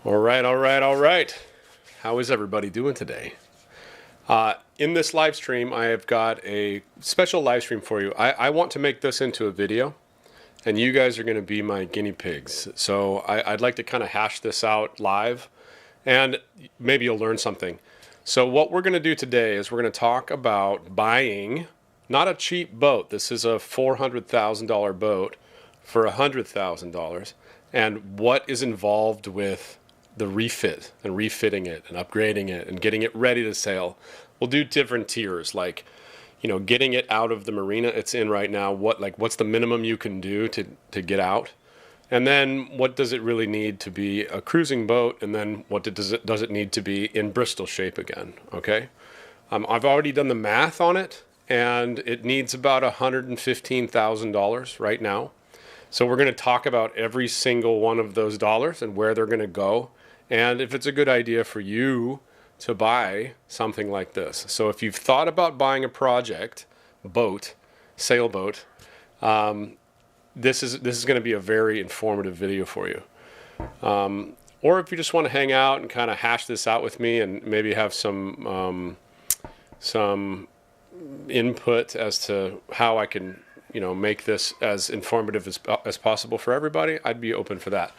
All right. How is everybody doing today? In this live stream, I have got a special live stream for you. I want to make this into a video, and you guys are going to be my guinea pigs. So I'd like to kind of hash this out live, and maybe you'll learn something. So what we're going to do today is we're going to talk about buying, not a cheap boat. This is a $400,000 boat for $100,000, and what is involved with the refit and refitting it and upgrading it and getting it ready to sail. We'll do different tiers, like, you know, getting it out of the marina it's in right now. What's the minimum you can do to get out? And then what does it really need to be a cruising boat? And then does it need to be in Bristol shape again? Okay. I've already done the math on it, and it needs about $115,000 right now. So we're going to talk about every single one of those dollars and where they're going to go, and if it's a good idea for you to buy something like this. So if you've thought about buying a project boat, sailboat, this is going to be a very informative video for you. Or if you just want to hang out and kind of hash this out with me and maybe have some input as to how I can, you know, make this as informative as possible for everybody, I'd be open for that.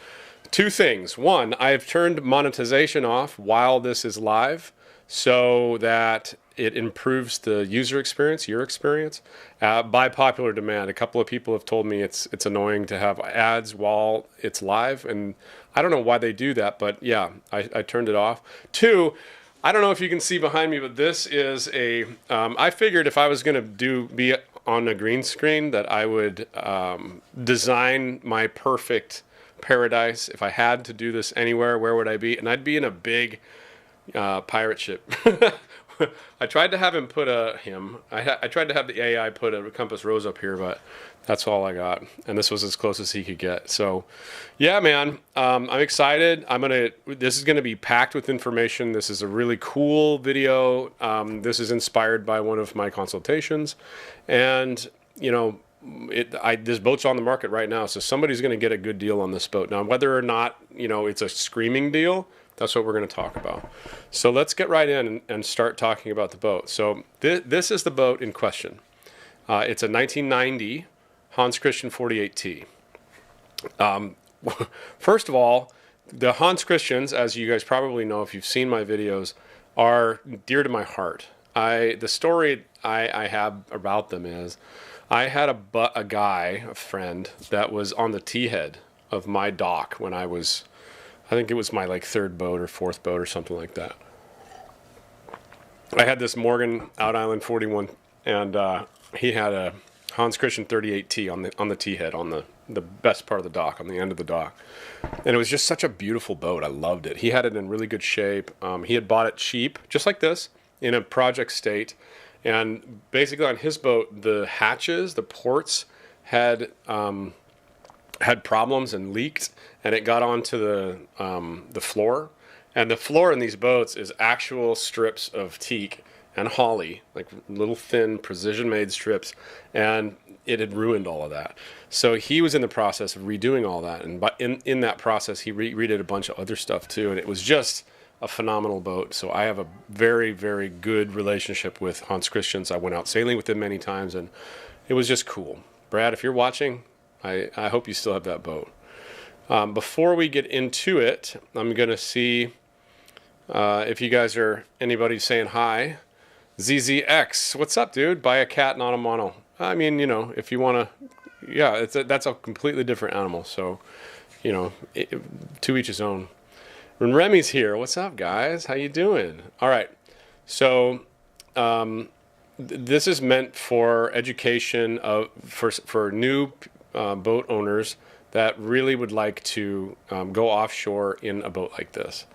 Two things. One, I've turned monetization off while this is live so that it improves the user experience, your experience, by popular demand. A couple of people have told me it's annoying to have ads while it's live, and I don't know why they do that, but yeah, I turned it off. Two, I don't know if you can see behind me, but this is a, I figured if I was going to be on a green screen that I would design my perfect paradise. If I had to do this anywhere, where would I be? And I'd be in a big pirate ship. I tried to have him put I tried to have the AI put a compass rose up here, but that's all I got. And this was as close as he could get. So yeah, man, I'm excited. This is going to be packed with information. This is a really cool video. This is inspired by one of my consultations, and you know, this boat's on the market right now, so somebody's going to get a good deal on this boat. Now, whether or not, you know, it's a screaming deal, that's what we're going to talk about. So let's get right in and start talking about the boat. So this is the boat in question. It's a 1990 Hans Christian 48T. First of all, the Hans Christians, as you guys probably know if you've seen my videos, are dear to my heart. The story I have about them is, I had a friend that was on the T head of my dock when I think it was my third boat or fourth boat or something like that. I had this Morgan Out Island 41, and he had a Hans Christian 38T on the T head on the best part of the dock, on the end of the dock. And it was just such a beautiful boat. I loved it. He had it in really good shape. He had bought it cheap, just like this, in a project state. And basically on his boat, the hatches, the ports had problems and leaked, and it got onto the floor. And the floor in these boats is actual strips of teak and holly, like little thin precision-made strips, and it had ruined all of that. So he was in the process of redoing all that, and in that process, he redid a bunch of other stuff too, and it was just a phenomenal boat. So I have a very, very good relationship with Hans Christians. I went out sailing with him many times, and it was just cool. Brad, if you're watching, I hope you still have that boat. Before we get into it, I'm going to see if you guys anybody saying hi. ZZX, what's up, dude? Buy a cat, not a mono. I mean, you know, if you want to, yeah, that's a completely different animal. So, you know, to each his own. When Remy's here, what's up, guys? How you doing? All right, so this is meant for education for new boat owners that really would like to go offshore in a boat like this.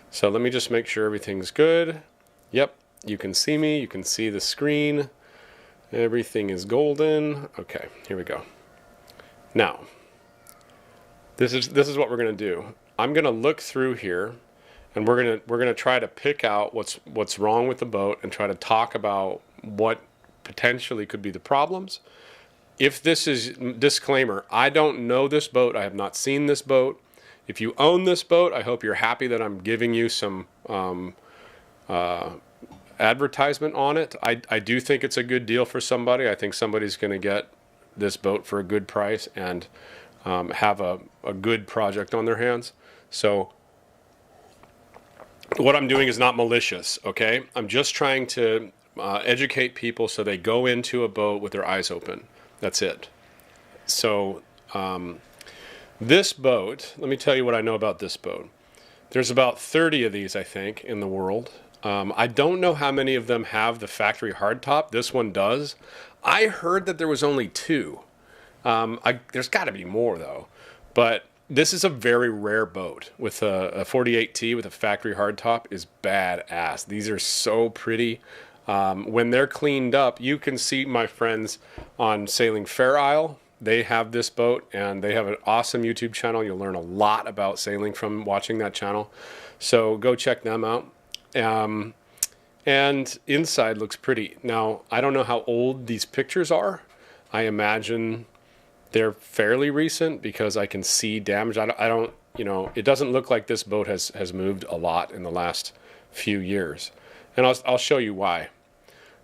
So let me just make sure everything's good. Yep, you can see me. You can see the screen. Everything is golden. Okay, here we go. Now, this is what we're going to do. I'm going to look through here, and we're going to try to pick out what's wrong with the boat and try to talk about what potentially could be the problems. If this is disclaimer, I don't know this boat. I have not seen this boat. If you own this boat, I hope you're happy that I'm giving you some advertisement on it. I do think it's a good deal for somebody. I think somebody's going to get this boat for a good price and have a good project on their hands. So what I'm doing is not malicious, okay? I'm just trying to educate people so they go into a boat with their eyes open. That's it. So this boat, let me tell you what I know about this boat. There's about 30 of these, I think, in the world. I don't know how many of them have the factory hardtop. This one does. I heard that there was only 2. There's got to be more, though. But this is a very rare boat. With a 48T with a factory hardtop is badass. These are so pretty. When they're cleaned up, you can see my friends on Sailing Fair Isle. They have this boat, and they have an awesome YouTube channel. You'll learn a lot about sailing from watching that channel. So go check them out. And inside looks pretty. Now, I don't know how old these pictures are. I imagine they're fairly recent because I can see damage. I don't, you know, it doesn't look like this boat has moved a lot in the last few years. And I'll show you why.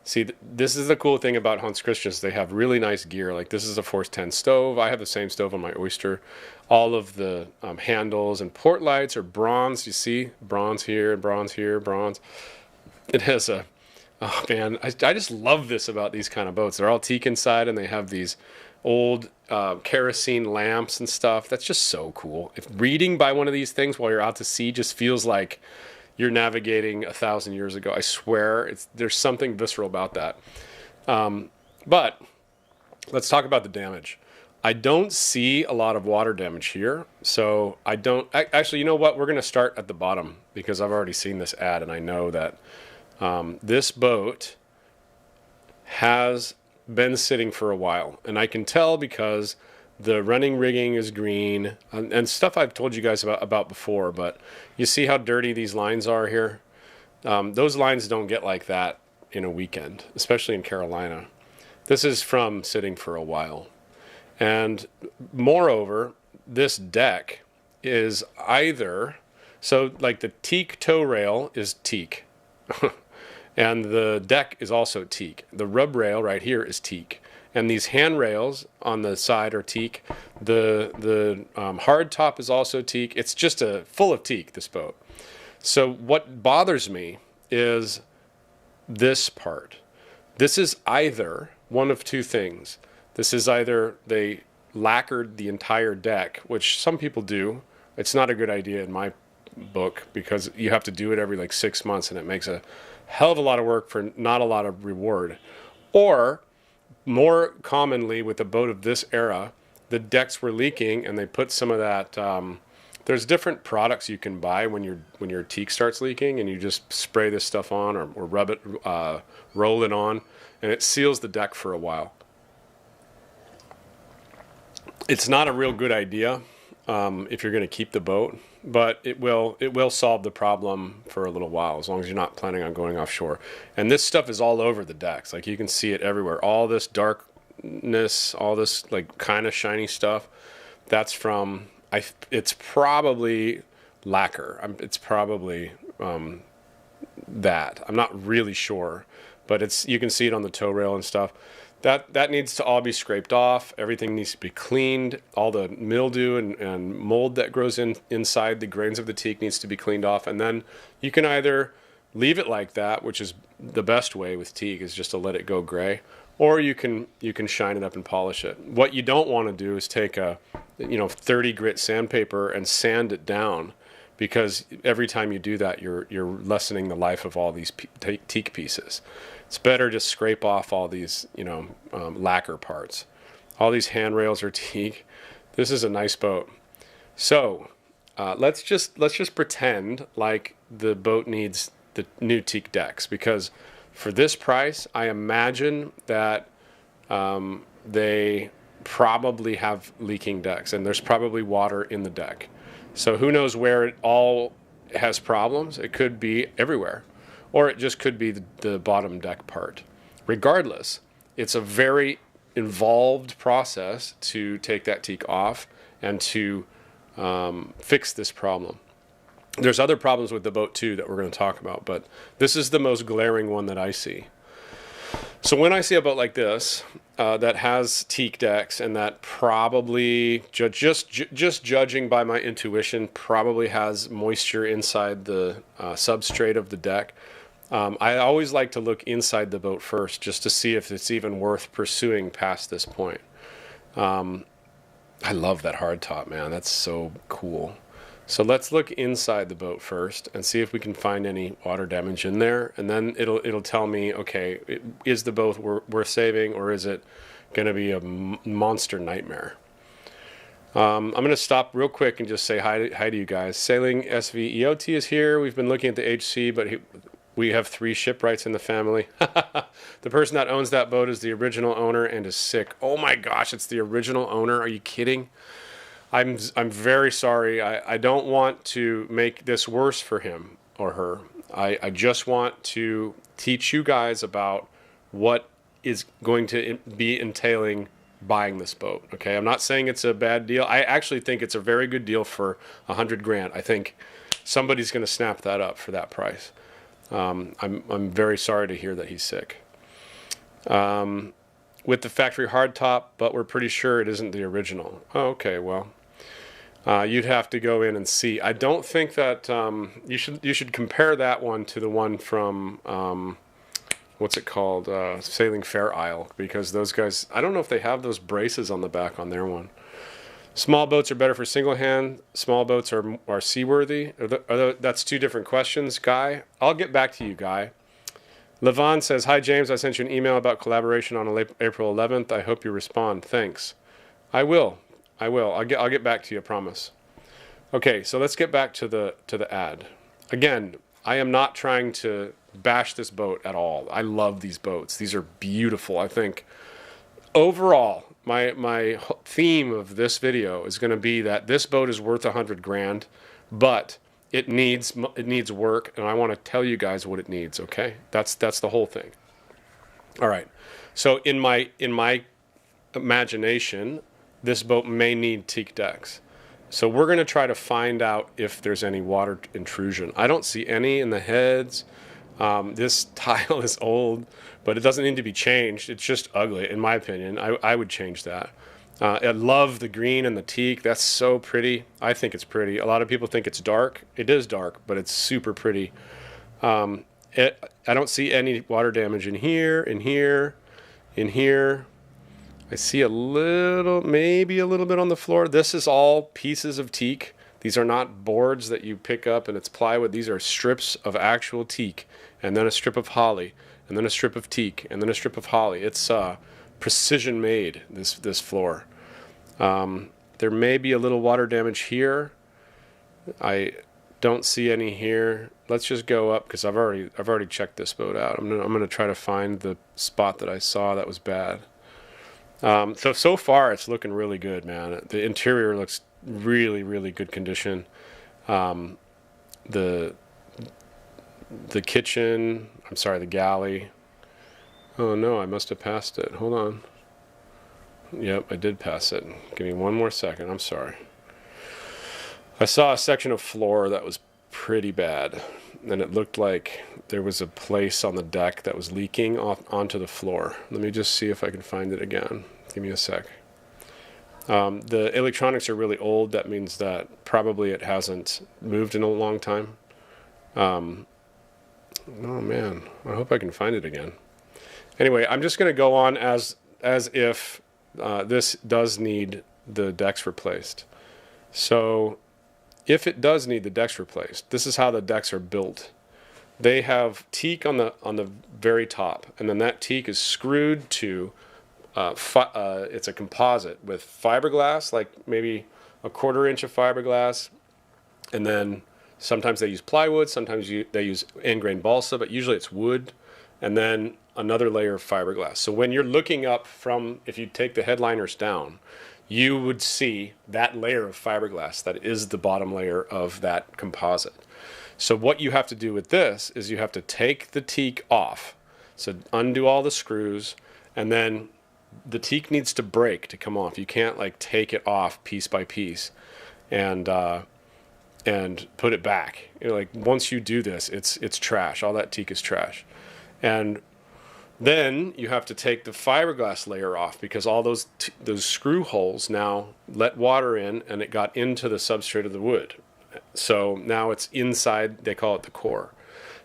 See, this is the cool thing about Hans Christians. They have really nice gear. Like this is a Force 10 stove. I have the same stove on my Oyster. All of the handles and port lights are bronze. You see, bronze here, bronze here, bronze. It has a, oh man, I just love this about these kind of boats. They're all teak inside, and they have these old kerosene lamps and stuff. That's just so cool. If reading by one of these things while you're out to sea just feels like you're navigating 1,000 years ago. I swear, there's something visceral about that. But let's talk about the damage. I don't see a lot of water damage here, so I don't... Actually, you know what? We're going to start at the bottom because I've already seen this ad, and I know that this boat has been sitting for a while. And I can tell because the running rigging is green, and stuff I've told you guys about before, but you see how dirty these lines are here? Those lines don't get like that in a weekend, especially in Carolina. This is from sitting for a while. And moreover, this deck is either, so like the teak tow rail is teak, and the deck is also teak. The rub rail right here is teak. And these handrails on the side are teak. The hard top is also teak. It's just full of teak, this boat. So what bothers me is this part. This is either one of two things. This is either they lacquered the entire deck, which some people do. It's not a good idea in my book because you have to do it every like 6 months, and it makes a hell of a lot of work for not a lot of reward. Or more commonly with a boat of this era, the decks were leaking, and they put some of that. There's different products you can buy when your teak starts leaking, and you just spray this stuff on or rub it, roll it on, and it seals the deck for a while. It's not a real good idea if you're going to keep the boat, but it will solve the problem for a little while as long as you're not planning on going offshore. And this stuff is all over the decks. Like you can see it everywhere. All this darkness, all this like kind of shiny stuff, that's from, it's probably lacquer. It's probably that. I'm not really sure, but you can see it on the tow rail and stuff. That needs to all be scraped off. Everything needs to be cleaned. All the mildew and mold that grows inside the grains of the teak needs to be cleaned off. And then you can either leave it like that, which is the best way with teak, is just to let it go gray, or you can shine it up and polish it. What you don't want to do is take a 30 grit sandpaper and sand it down, because every time you do that, you're lessening the life of all these teak pieces. It's better to scrape off all these, lacquer parts. All these handrails are teak. This is a nice boat. So let's just pretend like the boat needs the new teak decks, because for this price, I imagine that they probably have leaking decks, and there's probably water in the deck. So who knows where it all has problems? It could be everywhere. Or it just could be the bottom deck part. Regardless, it's a very involved process to take that teak off and to fix this problem. There's other problems with the boat too that we're going to talk about, but this is the most glaring one that I see. So when I see a boat like this that has teak decks, and that probably, just judging by my intuition, probably has moisture inside the substrate of the deck, I always like to look inside the boat first just to see if it's even worth pursuing past this point. I love that hardtop, man. That's so cool. So let's look inside the boat first and see if we can find any water damage in there, and then it'll tell me, okay, is the boat worth saving, or is it going to be a monster nightmare? I'm going to stop real quick and just say hi to you guys. Sailing SV EOT is here. We've been looking at the HC, but we have 3 shipwrights in the family. The person that owns that boat is the original owner and is sick. Oh my gosh, it's the original owner. Are you kidding? I'm very sorry. I don't want to make this worse for him or her. I just want to teach you guys about what is going to be entailing buying this boat. Okay, I'm not saying it's a bad deal. I actually think it's a very good deal for $100 grand. I think somebody's going to snap that up for that price. I'm very sorry to hear that he's sick. With the factory hardtop, but we're pretty sure it isn't the original. Oh, okay, well. You'd have to go in and see. I don't think that you should compare that one to the one from what's it called, Sailing Fair Isle, because those guys, I don't know if they have those braces on the back on their one. Small boats are better for single hand. Small boats are seaworthy. That's 2 different questions, Guy. I'll get back to you, Guy. Levon says, "Hi James, I sent you an email about collaboration on April 11th. I hope you respond. Thanks." I will. I'll get back to you, I promise. Okay, so let's get back to the ad. Again, I am not trying to bash this boat at all. I love these boats. These are beautiful. I think overall, my theme of this video is going to be that this boat is worth $100 grand, but it needs work, and I want to tell you guys what it needs. Okay, that's the whole thing. All right. So in my imagination, this boat may need teak decks. So we're going to try to find out if there's any water intrusion. I don't see any in the heads. This tile is old, but it doesn't need to be changed. It's just ugly, in my opinion. I would change that. I love the green and the teak. That's so pretty. I think it's pretty. A lot of people think it's dark. It is dark, but it's super pretty. I don't see any water damage in here, in here, in here. I see maybe a little bit on the floor. This is all pieces of teak. These are not boards that you pick up and it's plywood. These are strips of actual teak, and then a strip of holly, and then a strip of teak, and then a strip of holly. It's precision made, this floor. There may be a little water damage here. I don't see any here. Let's just go up, because I've already checked this boat out. I'm gonna try to find the spot that I saw that was bad. So far it's looking really good, man. The interior looks really, really good condition. The kitchen, I'm sorry, the galley. Oh no, I must have passed it. Hold on. Yep, I did pass it. Give me one more second. I'm sorry. I saw a section of floor that was pretty bad, and it looked like there was a place on the deck that was leaking onto the floor. Let me just see if I can find it again. Give me a sec. The electronics are really old. That means that probably it hasn't moved in a long time. Oh man, I hope I can find it again. Anyway, I'm just going to go on as if this does need the decks replaced. So if it does need the decks replaced, this is how the decks are built. They have teak on the very top, and then that teak is screwed to it's a composite with fiberglass, like maybe a 1/4 inch of fiberglass, and then sometimes they use plywood, sometimes they use end-grain balsa, but usually it's wood, and then another layer of fiberglass. So when you're looking up from, if you take the headliners down, you would see that layer of fiberglass that is the bottom layer of that composite. So what you have to do with this is you have to take the teak off. So undo all the screws, and then the teak needs to break to come off. You can't like take it off piece by piece. and put it back. Like once you do this, it's trash. All that teak is trash. And then you have to take the fiberglass layer off, because all those screw holes now let water in, and it got into the substrate of the wood. So now it's inside, they call it the core.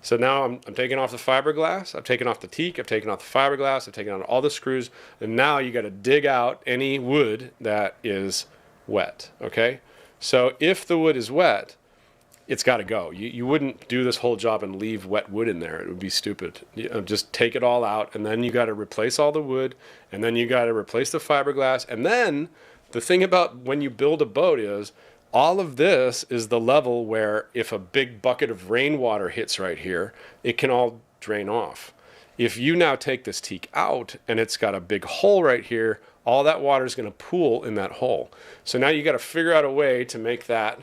So now I'm taking off the fiberglass, I've taken off the teak, I've taken off the fiberglass, I've taken out all the screws, and now you got to dig out any wood that is wet, okay? So if the wood is wet, it's got to go. You wouldn't do this whole job and leave wet wood in there. It would be stupid. Just take it all out, and then you got to replace all the wood, and then you got to replace the fiberglass. And then the thing about when you build a boat is all of this is the level where if a big bucket of rainwater hits right here, it can all drain off. If you now take this teak out and it's got a big hole right here, all that water is going to pool in that hole. So now you got to figure out a way to make that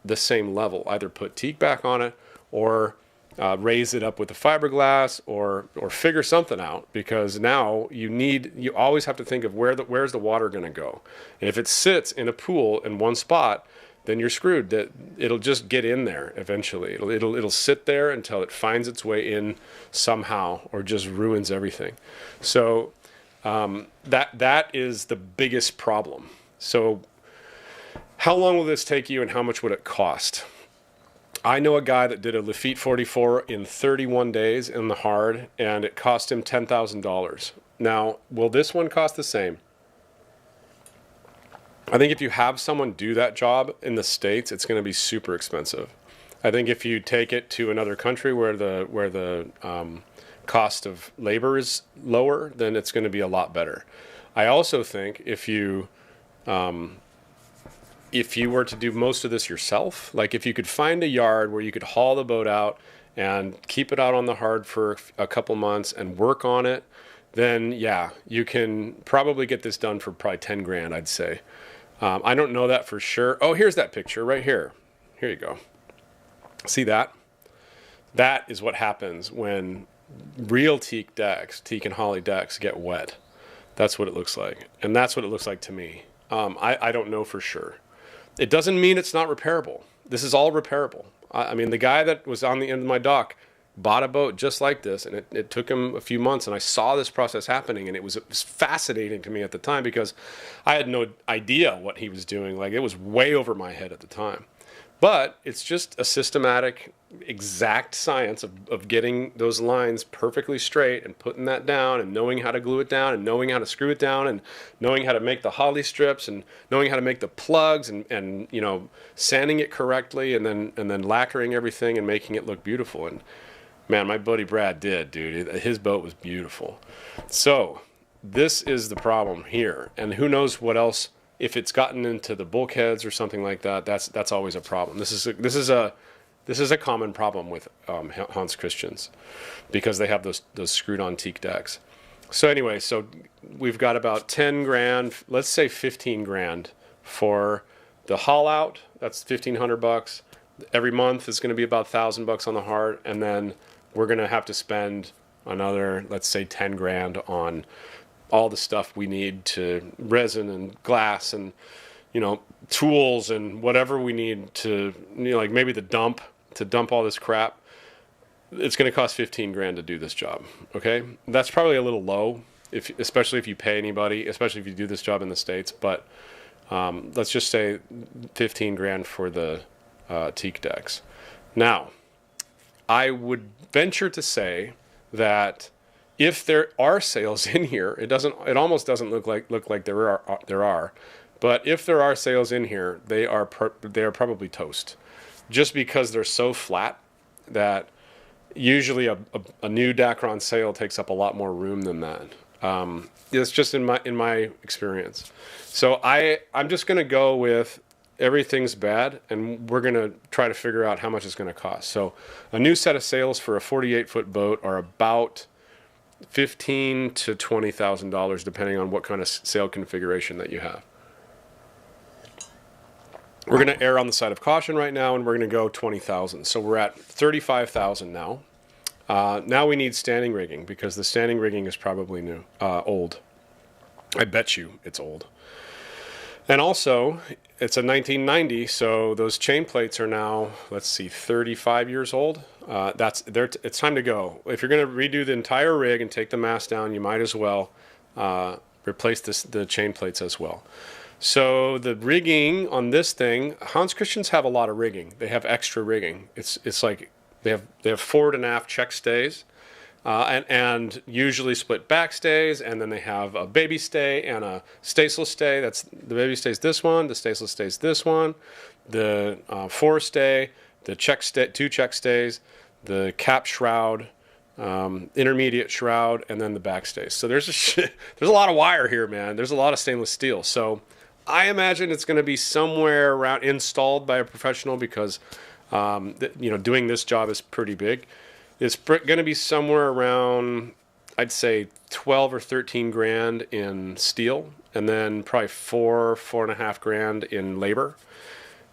the same level. Either put teak back on it, or raise it up with the fiberglass, or figure something out, because now you always have to think of where's the water going to go. And if it sits in a pool in one spot, then you're screwed. That it'll just get in there eventually. It'll sit there until it finds its way in somehow, or just ruins everything. So that is the biggest problem. So how long will this take you, and how much would it cost? I know a guy that did a Lafitte 44 in 31 days in the hard, and it cost him $10,000. Now, will this one cost the same? I think if you have someone do that job in the States, it's going to be super expensive. I think if you take it to another country where the cost of labor is lower, then it's going to be a lot better. I also think if you were to do most of this yourself, like if you could find a yard where you could haul the boat out and keep it out on the hard for a couple months and work on it, then yeah, you can probably get this done for probably 10 grand, I'd say. I don't know that for sure. Oh, here's that picture right here. Here you go. See that? That is what happens when real teak decks, teak and holly decks, get wet. That's what it looks like. And that's what it looks like to me. I don't know for sure. It doesn't mean it's not repairable. This is all repairable. I mean, the guy that was on the end of my dock bought a boat just like this, and it took him a few months, and I saw this process happening, and it was fascinating to me at the time, because I had no idea what he was doing. Like, it was way over my head at the time. But it's just a systematic, exact science of getting those lines perfectly straight and putting that down and knowing how to glue it down and knowing how to screw it down and knowing how to make the holly strips and knowing how to make the plugs and you know, sanding it correctly and then lacquering everything and making it look beautiful. And man, my buddy Brad did, dude. His boat was beautiful. So this is the problem here. And who knows what else. If it's gotten into the bulkheads or something like that, that's always a problem. This is a common problem with Hans Christians, because they have those screwed on teak decks. So anyway, so we've got about 10 grand, let's say 15 grand for the haul out. That's $1,500. Every month is going to be about $1,000 on the hard, and then we're going to have to spend another, let's say 10 grand on all the stuff we need, to resin and glass and, you know, tools and whatever we need to, you know, like maybe to dump all this crap. It's going to cost 15 grand to do this job. Okay. That's probably a little low, especially if you pay anybody, especially if you do this job in the States. But let's just say 15 grand for the teak decks. Now, I would venture to say that if there are sails in here, it almost doesn't look like there are, but if there are sails in here, they are probably toast, just because they're so flat that usually a new Dacron sail takes up a lot more room than that. It's just in my experience. So I'm just gonna go with everything's bad, and we're gonna try to figure out how much it's gonna cost. So a new set of sails for a 48-foot boat are about $15,000 to $20,000, depending on what kind of sail configuration that you have. We're going to err on the side of caution right now, and we're going to go 20,000. So we're at 35,000 now. Now we need standing rigging, because the standing rigging is probably old. I bet you it's old. And also, it's a 1990, so those chain plates are now, let's see, 35 years old. It's time to go. If you're going to redo the entire rig and take the mast down, you might as well replace the chain plates as well. So the rigging on this thing, Hans Christians have a lot of rigging. They have extra rigging. It's like they have forward and aft check stays. And usually split back stays, and then they have a baby stay and a staceless stay. That's the baby stays this one, the staceless stays this one, the fore stay, the two check stays, the cap shroud, intermediate shroud, and then the back stays. So there's a lot of wire here, man. There's a lot of stainless steel. So I imagine it's going to be somewhere around installed by a professional because doing this job is pretty big. It's going to be somewhere around, I'd say, 12 or 13 grand in steel, and then probably four and a half grand in labor.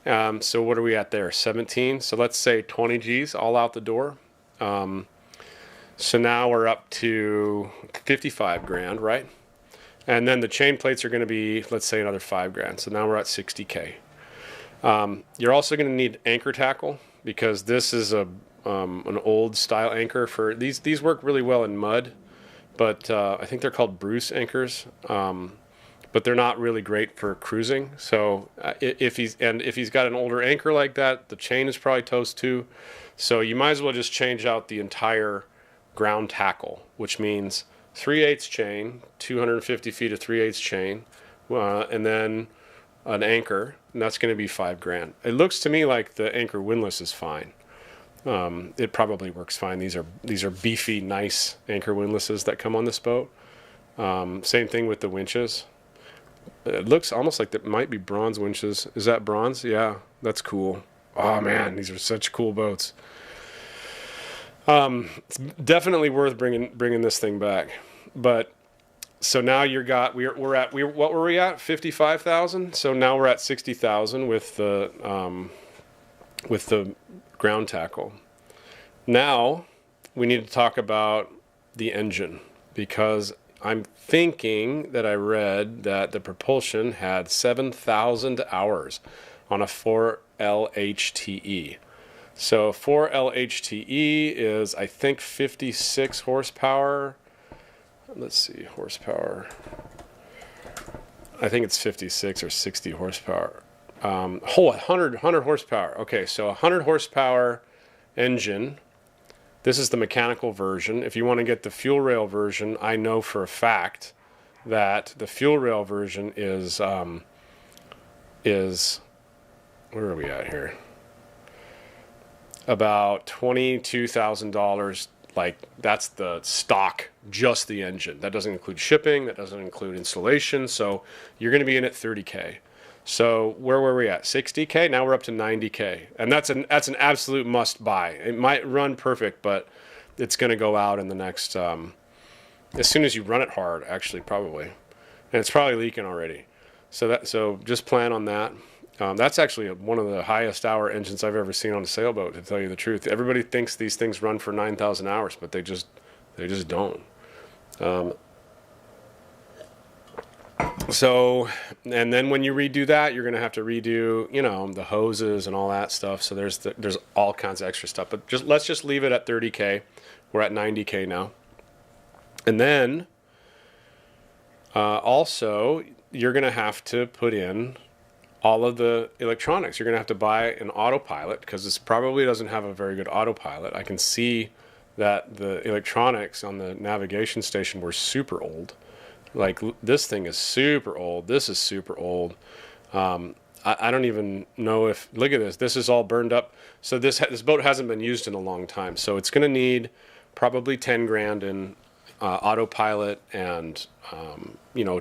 So what are we at there? 17. So let's say 20 G's all out the door. So now we're up to 55 grand, right? And then the chain plates are going to be, let's say, another 5 grand. So now we're at 60K. You're also going to need anchor tackle because this is an old style anchor for these work really well in mud, but I think they're called Bruce anchors, but they're not really great for cruising. So if he's got an older anchor like that, the chain is probably toast too. So you might as well just change out the entire ground tackle, which means 3/8 chain, 250 feet of 3/8 chain, and then an anchor, and that's going to be 5 grand. It looks to me like the anchor windlass is fine. It probably works fine. These are beefy, nice anchor windlasses that come on this boat. Same thing with the winches. It looks almost like that might be bronze winches. Is that bronze? Yeah, that's cool. Oh man, these are such cool boats. It's definitely worth bringing this thing back. But so now what were we at? 55,000. So now we're at 60,000 with the ground tackle. Now we need to talk about the engine, because I'm thinking that I read that the propulsion had 7,000 hours on a 4LHTE. So 4LHTE is, I think, 56 horsepower. Let's see, horsepower. I think it's 56 or 60 horsepower. 100 horsepower. Okay, so 100 horsepower engine. This is the mechanical version. If you want to get the fuel rail version, I know for a fact that the fuel rail version is where are we at here? About $22,000. Like, that's the stock, just the engine. That doesn't include shipping. That doesn't include installation. So you're going to be in at 30K. So where were we at? 60K? Now we're up to 90K. And that's an absolute must buy. It might run perfect, but it's going to go out in the next, as soon as you run it hard, actually, probably. And it's probably leaking already. So just plan on that. That's actually one of the highest hour engines I've ever seen on a sailboat, to tell you the truth. Everybody thinks these things run for 9,000 hours, but they just don't. So, and then when you redo that, you're going to have to redo, the hoses and all that stuff. So there's all kinds of extra stuff. But let's just leave it at 30K. We're at 90K now. And then also, you're going to have to put in all of the electronics. You're going to have to buy an autopilot, because this probably doesn't have a very good autopilot. I can see that the electronics on the navigation station were super old. Like, this thing is super old. This is super old. I don't even know if, look at this. This is all burned up. So this boat hasn't been used in a long time. So it's going to need probably 10 grand in autopilot and,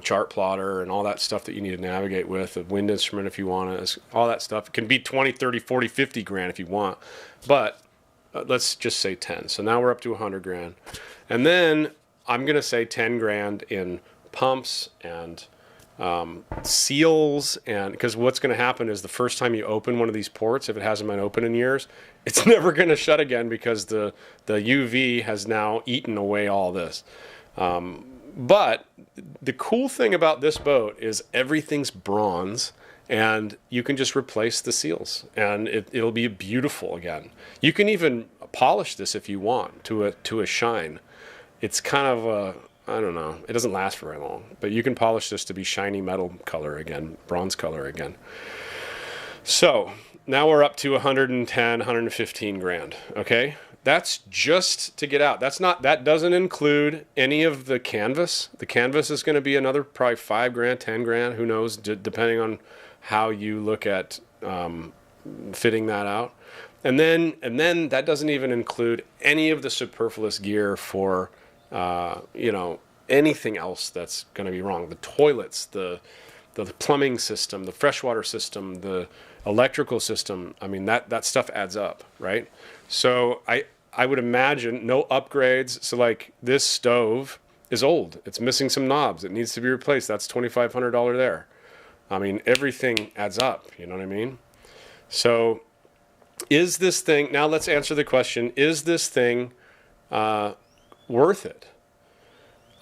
chart plotter and all that stuff that you need to navigate with, a wind instrument if you want it, all that stuff. It can be 20, 30, 40, 50 grand if you want. But let's just say 10. So now we're up to 100 grand. And then I'm going to say 10 grand in pumps and seals, and because what's going to happen is the first time you open one of these ports, if it hasn't been open in years, it's never going to shut again, because the UV has now eaten away all this. But the cool thing about this boat is everything's bronze, and you can just replace the seals, and it'll be beautiful again. You can even polish this if you want to a shine. It's kind of a, I don't know, it doesn't last for very long, but you can polish this to be shiny metal color again, bronze color again. So now we're up to 110, 115 grand. Okay, that's just to get out. That doesn't include any of the canvas. The canvas is going to be another probably 5 grand, 10 grand, who knows, depending on how you look at fitting that out. And then that doesn't even include any of the superfluous gear for anything else that's going to be wrong. The toilets, the plumbing system, the freshwater system, the electrical system. I mean, that stuff adds up, right? So I would imagine no upgrades. So like this stove is old. It's missing some knobs. It needs to be replaced. That's $2,500 there. I mean, everything adds up. You know what I mean? So is this thing, now let's answer the question, is this thing worth it?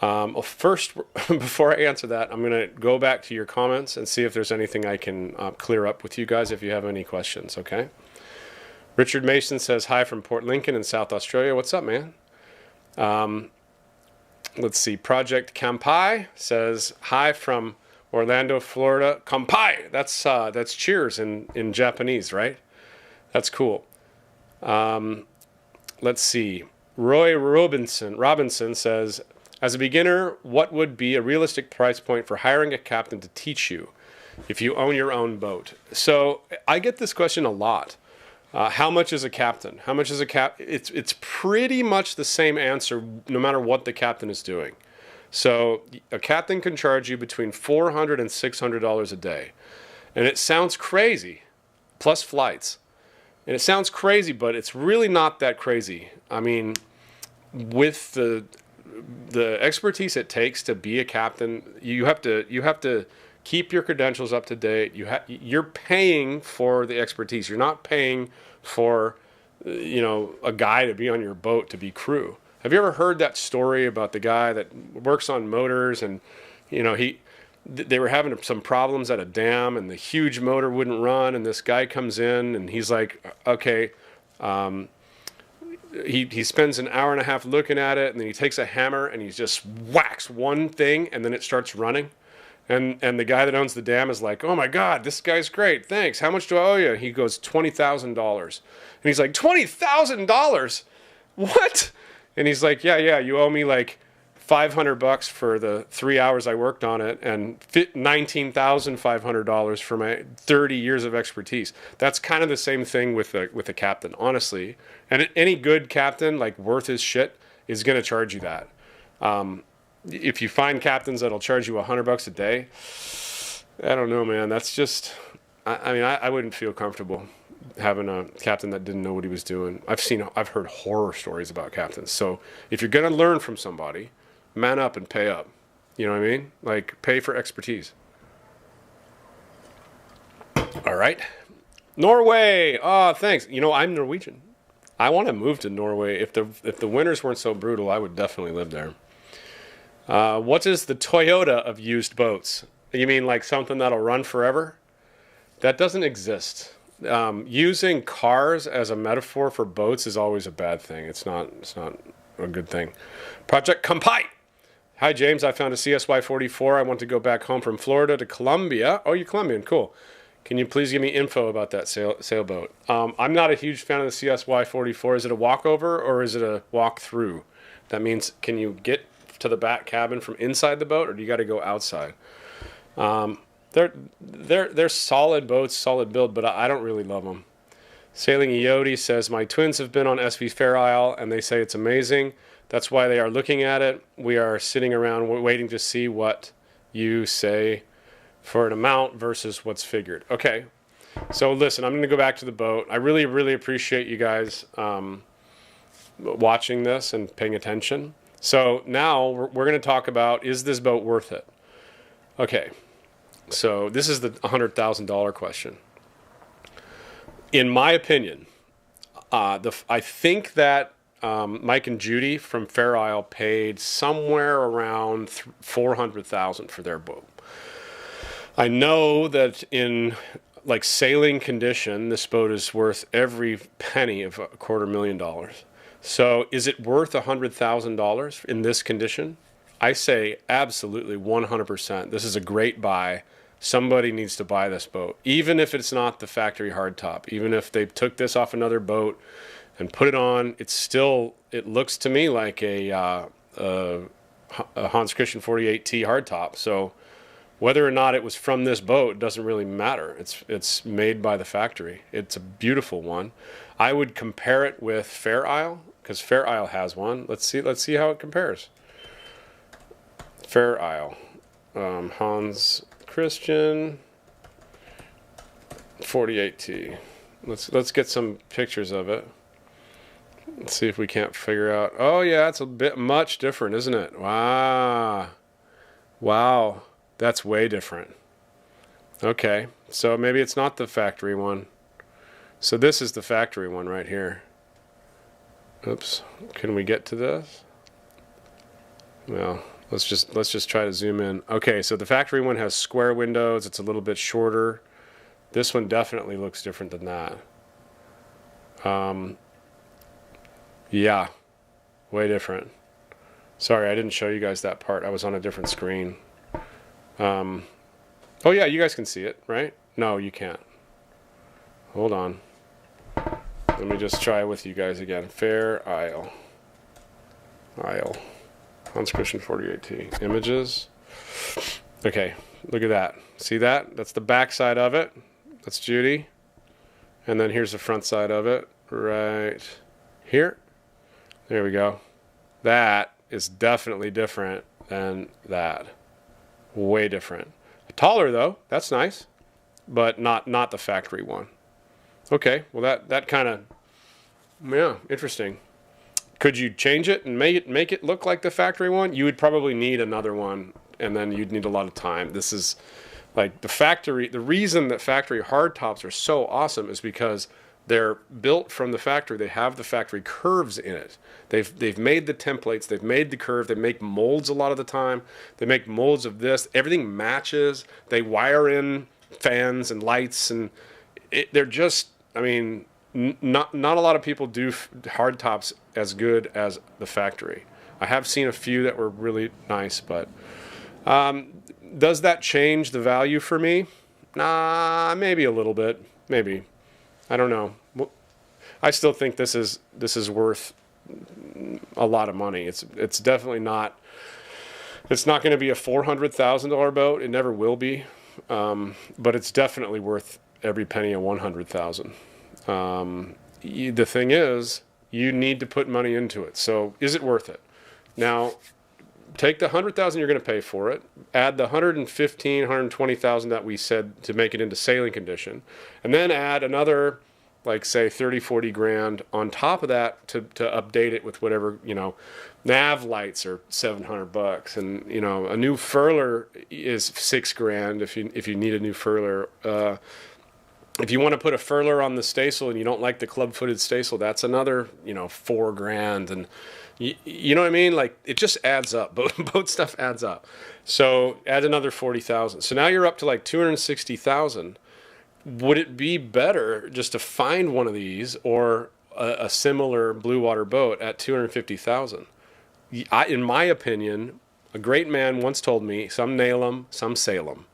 Well, first, before I answer that, I'm going to go back to your comments and see if there's anything I can clear up with you guys if you have any questions, okay? Richard Mason says, hi from Port Lincoln in South Australia. What's up, man? Let's see. Project Kampai says, hi from Orlando, Florida. Kampai! That's cheers in Japanese, right? That's cool. Let's see. Roy Robinson says, as a beginner, what would be a realistic price point for hiring a captain to teach you if you own your own boat? So I get this question a lot. How much is a captain? How much is a It's pretty much the same answer no matter what the captain is doing. So a captain can charge you between $400 and $600 a day. And it sounds crazy, plus flights. And it sounds crazy, but it's really not that crazy. I mean, with the expertise it takes to be a captain, you have to keep your credentials up to date. You're paying for the expertise. You're not paying for a guy to be on your boat to be crew. Have you ever heard that story about the guy that works on motors and they were having some problems at a dam and the huge motor wouldn't run, and this guy comes in and he's like, okay, he spends an hour and a half looking at it, and then he takes a hammer and he just whacks one thing and then it starts running. And the guy that owns the dam is like, oh my God, this guy's great. Thanks. How much do I owe you? He goes, $20,000. And he's like, $20,000? What? And he's like, yeah, you owe me like $500 for the 3 hours I worked on it and $19,500 for my 30 years of expertise. That's kind of the same thing with a captain, honestly. And any good captain, like worth his shit, is going to charge you that. If you find captains that'll charge you $100 a day, I don't know, man. That's just, I wouldn't feel comfortable having a captain that didn't know what he was doing. I've heard horror stories about captains. So if you're going to learn from somebody, man up and pay up. You know what I mean? Like, pay for expertise. All right. Norway. Oh, thanks. I'm Norwegian. I want to move to Norway. If the winters weren't so brutal, I would definitely live there. What is the Toyota of used boats? You mean like something that'll run forever? That doesn't exist. Using cars as a metaphor for boats is always a bad thing. It's not a good thing. Project Kampai. Hi, James. I found a CSY 44. I want to go back home from Florida to Colombia. Oh, you're Colombian. Cool. Can you please give me info about that sailboat? I'm not a huge fan of the CSY 44. Is it a walkover or is it a walk-through? That means, can you get to the back cabin from inside the boat, or do you got to go outside? They're solid boats, solid build, but I don't really love them. Sailing Ioti says, my twins have been on SV Fair Isle, and they say it's amazing. That's why they are looking at it. We are sitting around waiting to see what you say for an amount versus what's figured. Okay, so listen, I'm going to go back to the boat. I really, really appreciate you guys watching this and paying attention. So now we're going to talk about, is this boat worth it? Okay, so this is the $100,000 question. In my opinion, I think that Mike and Judy from Fair Isle paid somewhere around $400,000 for their boat. I know that in like sailing condition, this boat is worth every penny of $250,000. So is it worth $100,000 in this condition? I say absolutely 100%. This is a great buy. Somebody needs to buy this boat, even if it's not the factory hardtop. Even if they took this off another boat and put it on, it's still, it looks to me like a Hans Christian 48T hardtop. So whether or not it was from this boat doesn't really matter. It's made by the factory. It's a beautiful one. I would compare it with Fair Isle because Fair Isle has one. Let's see how it compares. Fair Isle, Hans Christian 48T. Let's get some pictures of it. Let's see if we can't figure out. Oh yeah, it's a bit much different, isn't it? Wow. That's way different. Okay, so maybe it's not the factory one. So this is the factory one right here. Oops. Can we get to this? Well, let's just try to zoom in. Okay, so the factory one has square windows. It's a little bit shorter. This one definitely looks different than that. Yeah, way different. Sorry, I didn't show you guys that part. I was on a different screen. Oh yeah, you guys can see it, right? No, you can't. Hold on. Let me just try with you guys again. Fair Isle. Hans Christian 48T. Images. Okay, look at that. See that? That's the back side of it. That's Judy. And then here's the front side of it. Right here. There we go. That is definitely different than that. Way different. Taller though, that's nice, but not the factory one. Okay, well that kind of, yeah, interesting. Could you change it and make it look like the factory one? You would probably need another one, and then you'd need a lot of time. This is like the factory. The reason that factory hardtops are so awesome is because they're built from the factory. They have the factory curves in it. They've made the templates. They've made the curve. They make molds a lot of the time. They make molds of this. Everything matches. They wire in fans and lights, and they're just. I mean, not a lot of people do hardtops as good as the factory. I have seen a few that were really nice, but does that change the value for me? Nah, maybe a little bit. Maybe. I don't know. I still think this is worth a lot of money. It's definitely not. It's not going to be a $400,000 boat. It never will be. But it's definitely worth every penny of $100,000. The thing is, you need to put money into it. So is it worth it? Now, take the $100,000 you're going to pay for it, add the $115,000, $120,000 that we said to make it into sailing condition, and then add another, like say 30, 40 grand on top of that to update it with whatever, nav lights are $700, and a new furler is $6,000 if you need a new furler. If you want to put a furler on the staysail and you don't like the club-footed staysail, that's another $4,000, and you know what I mean? Like, it just adds up. Boat stuff adds up. So add another 40,000. So now you're up to like 260,000. Would it be better just to find one of these or a similar blue water boat at 250,000? In my opinion, a great man once told me, some nail 'em, some sail 'em.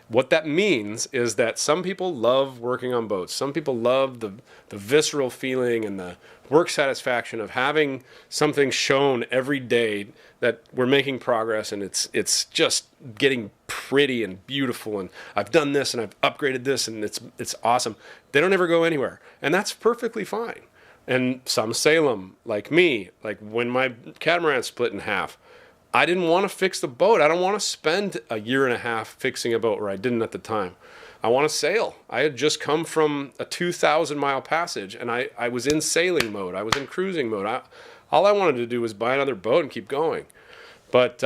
What that means is that some people love working on boats. Some people love the visceral feeling and the work satisfaction of having something shown every day that we're making progress, and it's just getting pretty and beautiful, and I've done this and I've upgraded this and it's awesome. They don't ever go anywhere, and that's perfectly fine. And some sail 'em, like me, like when my catamaran split in half. I didn't want to fix the boat. I don't want to spend a year and a half fixing a boat, or I didn't at the time. I want to sail. I had just come from a 2,000-mile passage, and I was in sailing mode. I was in cruising mode. All I wanted to do was buy another boat and keep going. But,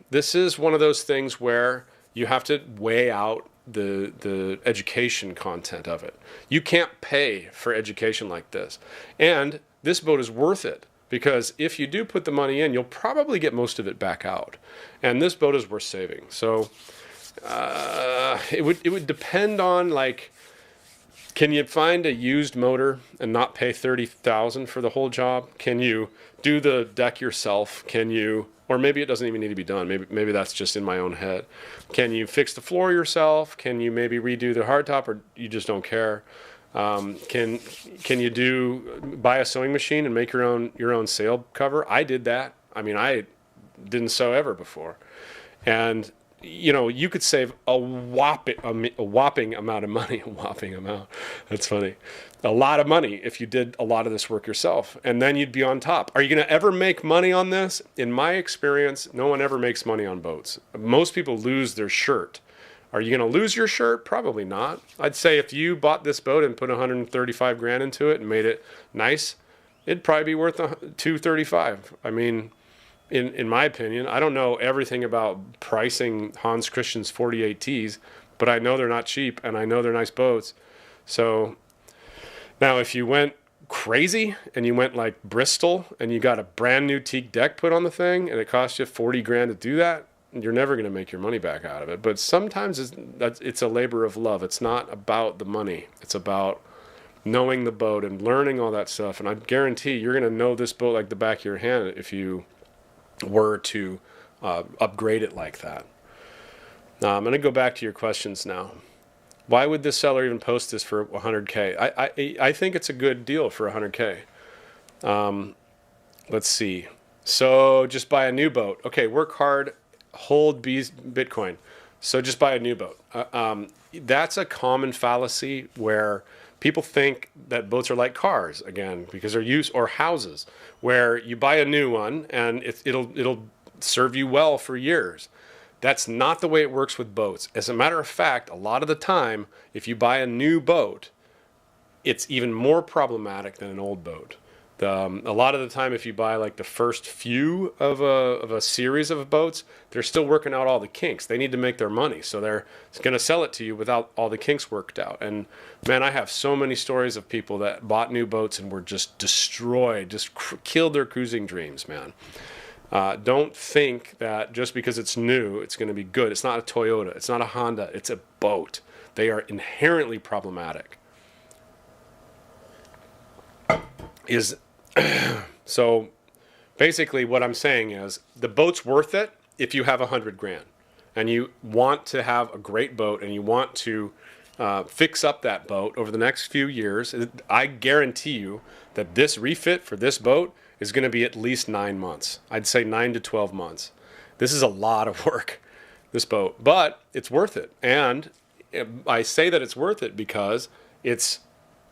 this is one of those things where you have to weigh out the education content of it. You can't pay for education like this. And this boat is worth it. Because if you do put the money in, you'll probably get most of it back out. And this boat is worth saving. So it would depend on, like, can you find a used motor and not pay $30,000 for the whole job? Can you do the deck yourself? Can you, or maybe it doesn't even need to be done. Maybe that's just in my own head. Can you fix the floor yourself? Can you maybe redo the hardtop, or you just don't care? Can you buy a sewing machine and make your own sail cover? I did that. I mean, I didn't sew ever before, and you could save a whopping amount of money. A whopping amount. That's funny. A lot of money if you did a lot of this work yourself, and then you'd be on top. Are you going to ever make money on this? In my experience, no one ever makes money on boats. Most people lose their shirt. Are you going to lose your shirt? Probably not. I'd say if you bought this boat and put 135 grand into it and made it nice, it'd probably be worth 235. I mean, in my opinion, I don't know everything about pricing Hans Christian's 48Ts, but I know they're not cheap and I know they're nice boats. So now if you went crazy and you went like Bristol and you got a brand new teak deck put on the thing and it cost you 40 grand to do that, you're never going to make your money back out of it. But sometimes it's a labor of love. It's not about the money. It's about knowing the boat and learning all that stuff. And I guarantee you're going to know this boat like the back of your hand if you were to upgrade it like that. Now, I'm going to go back to your questions now. Why would this seller even post this for 100K? I think it's a good deal for 100K. Let's see. So just buy a new boat. Okay, work hard. Hold Bitcoin. So just buy a new boat. That's a common fallacy where people think that boats are like cars, again, because they're used, or houses, where you buy a new one and it'll serve you well for years. That's not the way it works with boats. As a matter of fact, a lot of the time, if you buy a new boat, it's even more problematic than an old boat. A lot of the time, if you buy like the first few of a series of boats, they're still working out all the kinks. They need to make their money, so they're going to sell it to you without all the kinks worked out. And man, I have so many stories of people that bought new boats and were just destroyed, just killed their cruising dreams, man. Don't think that just because it's new, it's going to be good. It's not a Toyota. It's not a Honda. It's a boat. They are inherently problematic. So basically what I'm saying is the boat's worth it if you have 100 grand and you want to have a great boat and you want to fix up that boat over the next few years. I guarantee you that this refit for this boat is going to be at least 9 months. I'd say 9 to 12 months. This is a lot of work, this boat, but it's worth it. And I say that it's worth it because it's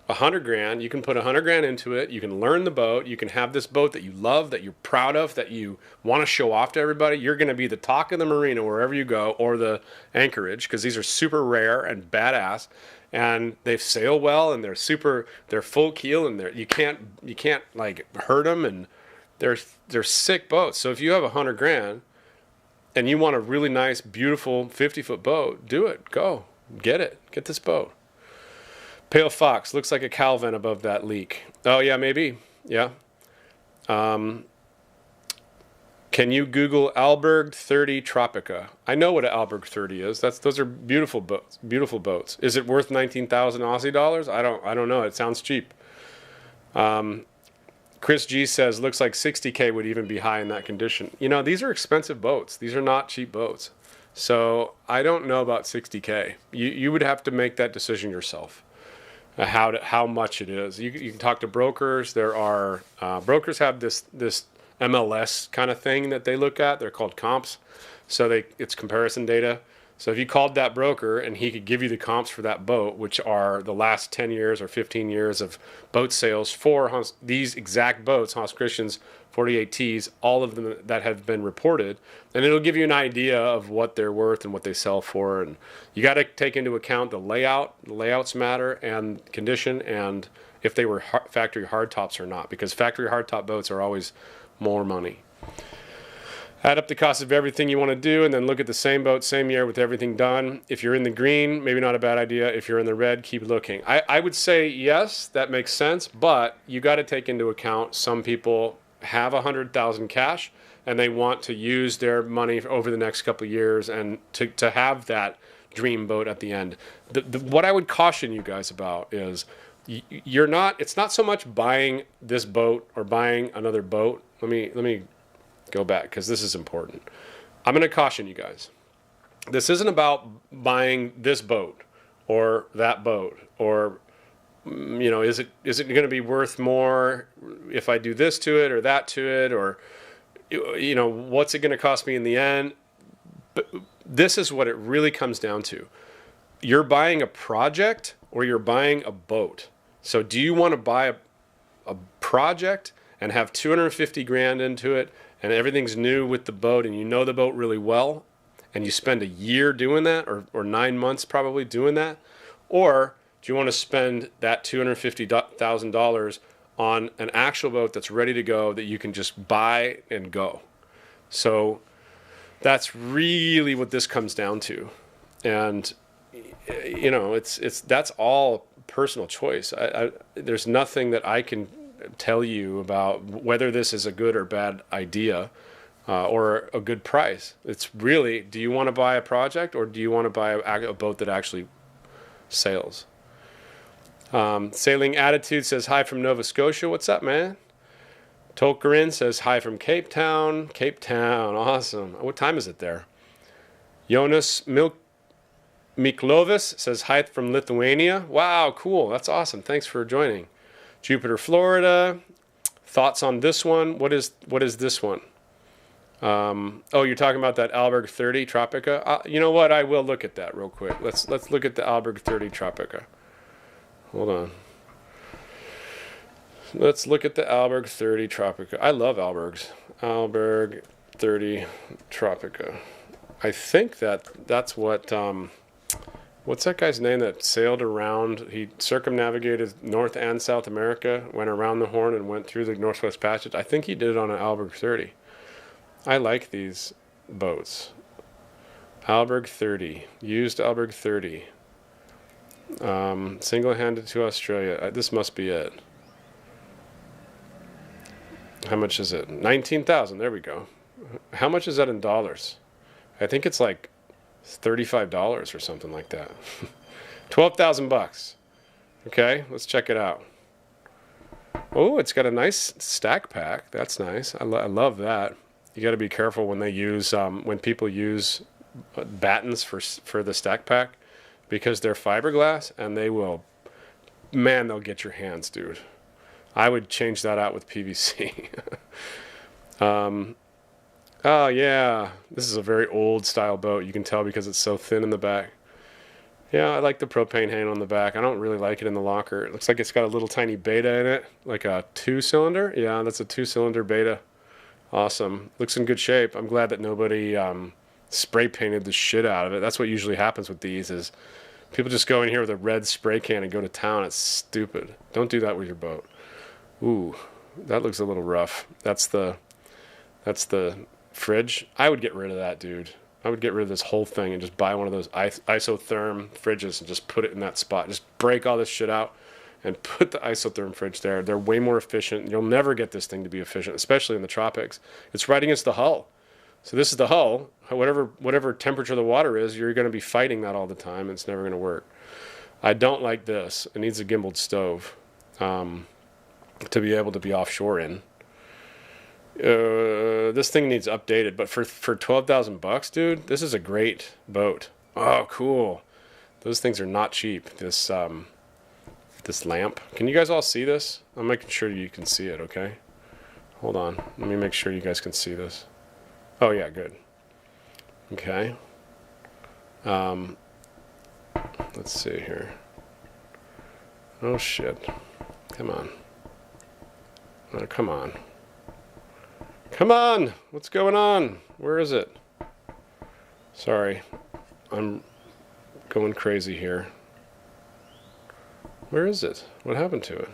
100 grand. You can put 100 grand into it. You can learn the boat. You can have this boat that you love, that you're proud of, that you want to show off to everybody. You're going to be the talk of the marina wherever you go, or the anchorage, because these are super rare and badass, and they sail well, and they're full keel, and you can't like hurt them, and they're sick boats. So if you have 100 grand and you want a really nice, beautiful 50-foot boat, do it. Go get this boat. Pale Fox, looks like a Calvin above that leak. Oh, yeah, maybe. Yeah. Can you Google Alberg 30 Tropica? I know what an Alberg 30 is. Those are beautiful boats. Beautiful boats. Is it worth 19,000 Aussie dollars? I don't know. It sounds cheap. Chris G says, looks like 60K would even be high in that condition. These are expensive boats. These are not cheap boats. So I don't know about 60K. You would have to make that decision yourself. How much it is. You can talk to brokers. There are brokers have this MLS kind of thing that they look at. They're called comps. So it's comparison data. So if you called that broker and he could give you the comps for that boat, which are the last 10 years or 15 years of boat sales for these exact boats, Hans Christian's 48Ts, all of them that have been reported, and it'll give you an idea of what they're worth and what they sell for. And you got to take into account the layout. The layouts matter, and condition, and if they were factory hardtops or not, because factory hardtop boats are always more money. Add up the cost of everything you want to do, and then look at the same boat, same year with everything done. If you're in the green, maybe not a bad idea. If you're in the red, keep looking. I would say yes, that makes sense, but you got to take into account some people have 100,000 cash and they want to use their money over the next couple of years and to have that dream boat at the end. What I would caution you guys about is it's not so much buying this boat or buying another boat. Let me go back because this is important. I'm going to caution you guys. This isn't about buying this boat or that boat or, you know, is it going to be worth more if I do this to it or that to it, or, you know, what's it going to cost me in the end? But this is what it really comes down to. You're buying a project or you're buying a boat. So do you want to buy a project and have 250 grand into it and everything's new with the boat and you know the boat really well and you spend a year doing that or 9 months probably doing that? Or do you want to spend that $250,000 on an actual boat that's ready to go that you can just buy and go? So that's really what this comes down to. And, you know, that's all personal choice. There's nothing that I can tell you about whether this is a good or bad idea or a good price. It's really, do you want to buy a project or do you want to buy a boat that actually sails? Sailing Attitude says hi from Nova Scotia. What's up, man? Tolkerin says hi from Cape Town. Cape Town, awesome. What time is it there? Jonas Miklovis says hi from Lithuania. Wow, cool. That's awesome. Thanks for joining. Jupiter, Florida. Thoughts on this one? What is this one? Oh, you're talking about that Alberg 30 Tropica? You know what? I will look at that real quick. Let's look at the Alberg 30 Tropica. Hold on. Let's look at the Alberg 30 Tropica. I love Albergs. Alberg 30 Tropica. I think that's what... what's that guy's name that sailed around? He circumnavigated North and South America, went around the Horn and went through the Northwest Passage. I think he did it on an Alberg 30. I like these boats. Alberg 30. Used Alberg 30. Single-handed to Australia. This must be it. How much is it? 19,000. There we go. How much is that in dollars? I think it's like $35 or something like that. 12,000 bucks. Okay, let's check it out. Oh, it's got a nice stack pack. That's nice. I love that. You got to be careful when they use when people use battens for the stack pack, because they're fiberglass and they will, man, they'll get your hands, dude. I would change that out with PVC. Oh yeah, this is a very old style boat. You can tell because it's so thin in the back. Yeah, I like the propane handle on the back. I don't really like it in the locker. It looks like it's got a little tiny beta in it, like a 2-cylinder. Yeah, that's a 2-cylinder beta. Awesome. Looks in good shape. I'm glad that nobody spray painted the shit out of it. That's what usually happens with these, is people just go in here with a red spray can and go to town. It's stupid. Don't do that with your boat. Ooh, that looks a little rough. That's the fridge. I would get rid of that, dude. I would get rid of this whole thing and just buy one of those isotherm fridges and just put it in that spot. Just break all this shit out and put the isotherm fridge there. They're way more efficient. You'll never get this thing to be efficient, especially in the tropics. It's right against the hull. So this is the hull. Whatever temperature the water is, you're going to be fighting that all the time. It's never going to work. I don't like this. It needs a gimbaled stove to be able to be offshore in. This thing needs updated, but for 12,000 bucks, dude, this is a great boat. Oh, cool. Those things are not cheap. This lamp. Can you guys all see this? I'm making sure you can see it, okay? Hold on. Let me make sure you guys can see this. Oh, yeah, good. Okay. Let's see here. Oh, shit. Come on. Oh, come on. Come on! What's going on? Where is it? Sorry. I'm going crazy here. Where is it? What happened to it?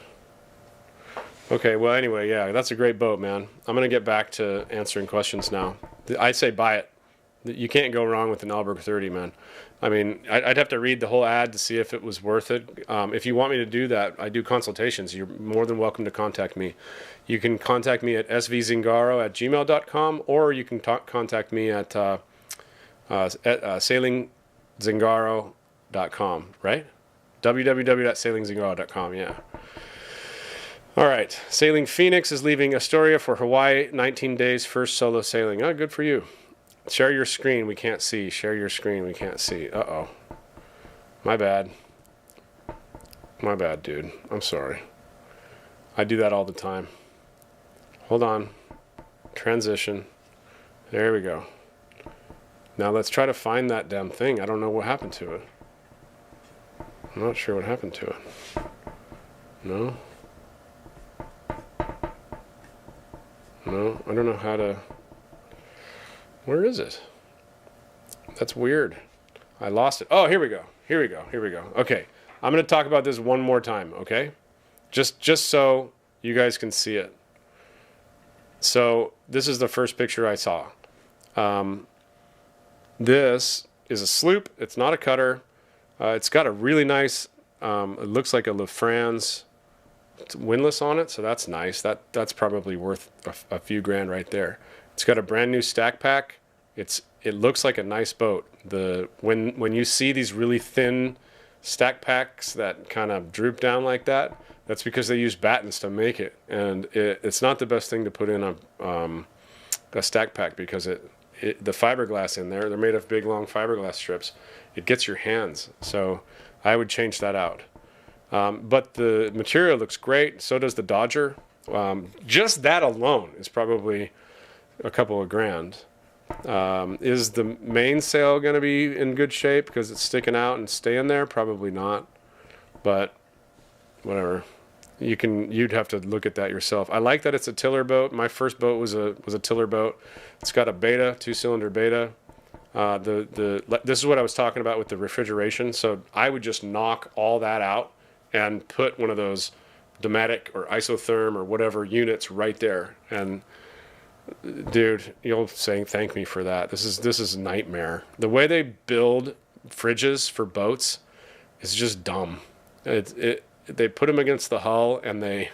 Okay, well, anyway, yeah, that's a great boat, man. I'm going to get back to answering questions now. I say buy it. You can't go wrong with an Alberg 30, man. I mean, I'd have to read the whole ad to see if it was worth it. If you want me to do that, I do consultations. You're more than welcome to contact me. You can contact me at svzingaro@gmail.com, or you can contact me at sailingzingaro.com, right? www.sailingzingaro.com, yeah. All right. Sailing Phoenix is leaving Astoria for Hawaii, 19 days, first solo sailing. Oh, good for you. Share your screen. We can't see. Share your screen. We can't see. Uh-oh. My bad. My bad, dude. I'm sorry. I do that all the time. Hold on. Transition. There we go. Now let's try to find that damn thing. I don't know what happened to it. I'm not sure what happened to it. No? No, I don't know how to... Where is it? That's weird. I lost it. Oh, here we go. Here we go. Here we go. Okay. I'm going to talk about this one more time, okay? Just so you guys can see it. So this is the first picture I saw. This is a sloop. It's not a cutter. It's got a really nice, it looks like a LaFrance windlass on it, so that's nice. That's probably worth a few grand right there. It's got a brand new stack pack. It looks like a nice boat. When you see these really thin stack packs that kind of droop down like that, that's because they use battens to make it, and it's not the best thing to put in a stack pack because the fiberglass in there, they're made of big long fiberglass strips. It gets your hands, so I would change that out. But the material looks great. So does the Dodger. Just that alone is probably a couple of grand. Is the mainsail going to be in good shape because it's sticking out and staying there? Probably not. But whatever. You'd have to look at that yourself. I like that it's a tiller boat. My first boat was a tiller boat. It's got a beta, 2-cylinder beta. This is what I was talking about with the refrigeration. So I would just knock all that out and put one of those Domatic or isotherm or whatever units right there. And dude, you'll thank me for that. This is a nightmare. The way they build fridges for boats is just dumb. They put them against the hull and they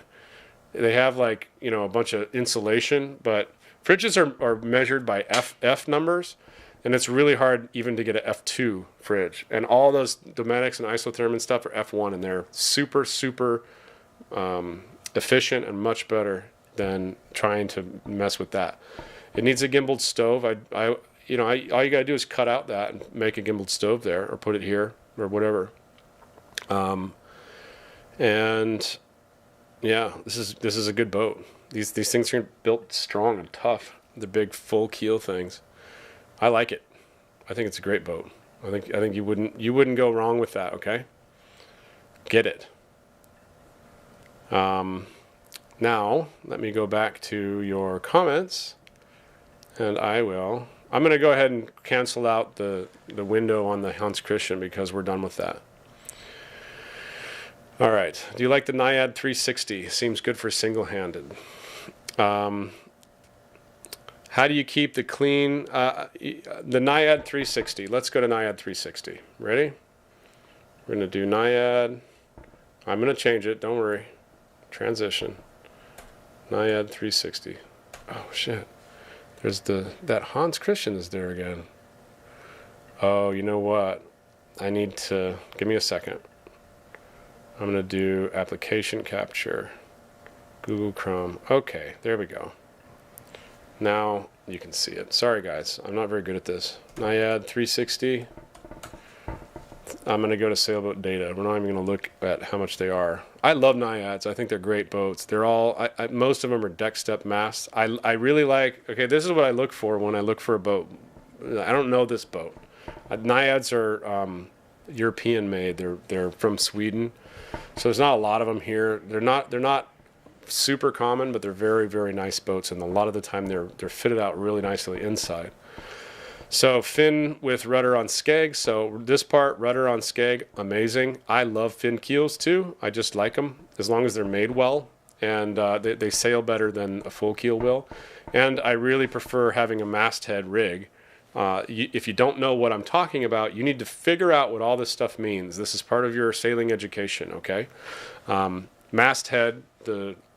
have like, a bunch of insulation, but fridges are measured by F numbers. And it's really hard even to get an F2 fridge. And all those Domatics and isotherm and stuff are F1, and they're super, super efficient and much better than trying to mess with that. It needs a gimbaled stove. All you gotta do is cut out that and make a gimbaled stove there, or put it here, or whatever. And yeah, this is a good boat. These things are built strong and tough. The big full keel things. I like it. I think it's a great boat. I think you wouldn't go wrong with that, okay? Get it. Now, let me go back to your comments, and I'm going to go ahead and cancel out the window on the Hans Christian because we're done with that. All right. Do you like the Naiad 360? Seems good for single-handed. How do you keep the clean? The Naiad 360. Let's go to Naiad 360. Ready? We're going to do Naiad. I'm going to change it. Don't worry. Transition. Naiad 360. Oh, shit. There's that Hans Christian is there again. Oh, you know what? I need to... Give me a second. I'm going to do application capture. Google Chrome. Okay, there we go. Now you can see it. Sorry guys, I'm not very good at this. Naiad 360. I'm going to go to sailboat data. We're not even going to look at how much they are. I love Naiads. I think they're great boats. They're all, most of them are deck step masts. I really like, okay, this is what I look for when I look for a boat. I don't know this boat. Naiads are European made. They're from Sweden. So there's not a lot of them here. They're not super common, but they're very, very nice boats, and a lot of the time they're fitted out really nicely inside. So fin with rudder on skeg. So this part, rudder on skeg, amazing. I love fin keels too. I just like them as long as they're made well. and they sail better than a full keel will. And I really prefer having a masthead rig. If you don't know what I'm talking about, you need to figure out what all this stuff means. This is part of your sailing education, okay? Masthead,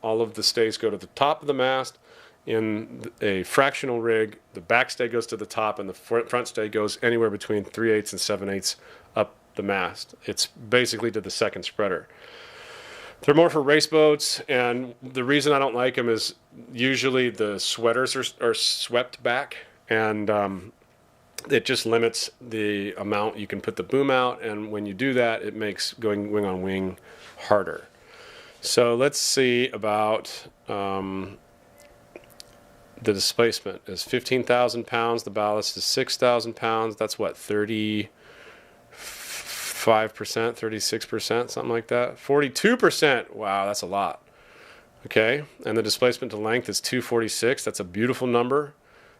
all of the stays go to the top of the mast. In a fractional rig, the back stay goes to the top, and the front stay goes anywhere between 3/8 and 7/8 up the mast. It's basically to the second spreader. They're more for race boats, and the reason I don't like them is usually the sweaters are swept back, and it just limits the amount you can put the boom out, and when you do that, it makes going wing on wing harder. So let's see about the displacement is 15,000 pounds. The ballast is 6,000 pounds. That's what, 35%, 36%, something like that. 42%. Wow, that's a lot. Okay, and the displacement to length is 246. That's a beautiful number.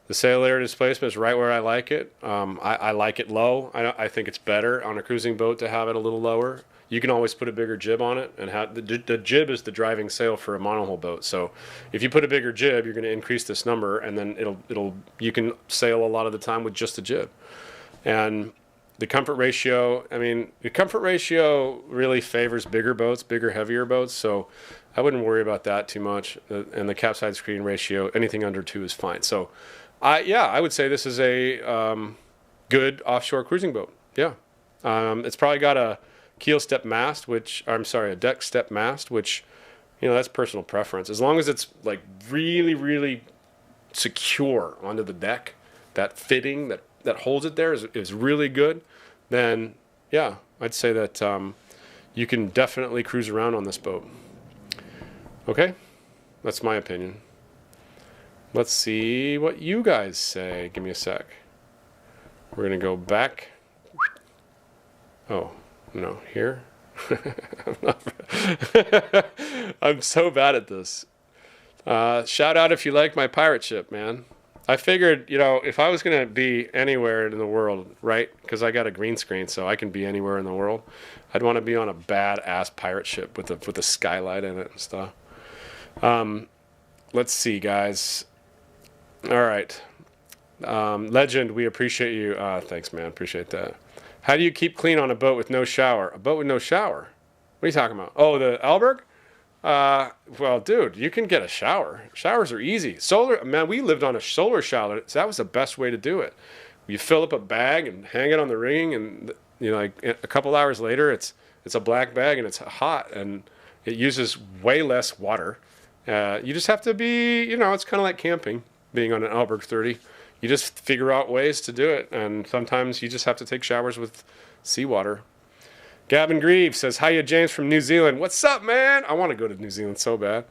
The sail area displacement is right where I like it. I like it low. I think it's better on a cruising boat to have it a little lower. You can always put a bigger jib on it, and the jib is the driving sail for a monohull boat. So if you put a bigger jib, you're going to increase this number, and then you can sail a lot of the time with just a jib. And the comfort ratio, I mean, the comfort ratio really favors bigger boats, bigger, heavier boats. So I wouldn't worry about that too much. And the capsize screen ratio, anything under 2 is fine. So I would say this is a good offshore cruising boat. Yeah, it's probably got a keel step mast, a deck step mast, which, that's personal preference. As long as it's like really, really secure onto the deck, that fitting that holds it there is really good, then yeah, I'd say that you can definitely cruise around on this boat. Okay, that's my opinion. Let's see what you guys say. Give me a sec. We're gonna go back. Oh. No, here. I'm so bad at this. Shout out if you like my pirate ship, man. I figured, if I was going to be anywhere in the world, right? Because I got a green screen, so I can be anywhere in the world. I'd want to be on a badass pirate ship with a skylight in it and stuff. Let's see, guys. All right. Legend, we appreciate you. Thanks, man. Appreciate that. How do you keep clean on a boat with no shower? A boat with no shower? What are you talking about? Oh, the Alberg? Well, dude, you can get a shower. Showers are easy. Man, we lived on a solar shower. So that was the best way to do it. You fill up a bag and hang it on the rigging, and like a couple hours later, it's a black bag and it's hot and it uses way less water. You just have to be, it's kind of like camping, being on an Alberg 30. You just figure out ways to do it, and sometimes you just have to take showers with seawater. Gavin Grieve says, hiya, James from New Zealand. What's up, man? I want to go to New Zealand so bad.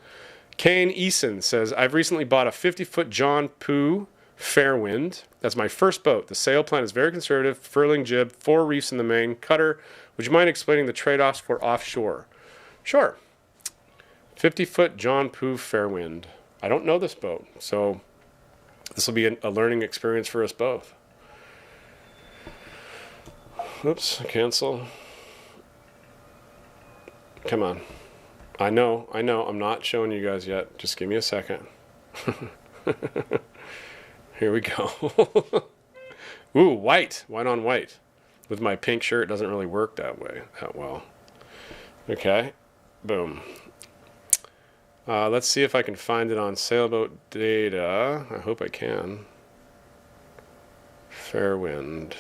Kane Eason says, I've recently bought a 50-foot John Poo Fairwind. That's my first boat. The sail plan is very conservative, furling jib, 4 reefs in the main, cutter. Would you mind explaining the trade-offs for offshore? Sure. 50-foot John Poo Fairwind. I don't know this boat, so this will be a learning experience for us both. Oops, cancel. Come on. I know. I'm not showing you guys yet. Just give me a second. Here we go. Ooh, white on white. With my pink shirt, it doesn't really work that well. Okay, boom. Let's see if I can find it on sailboat data. I hope I can. Fairwind.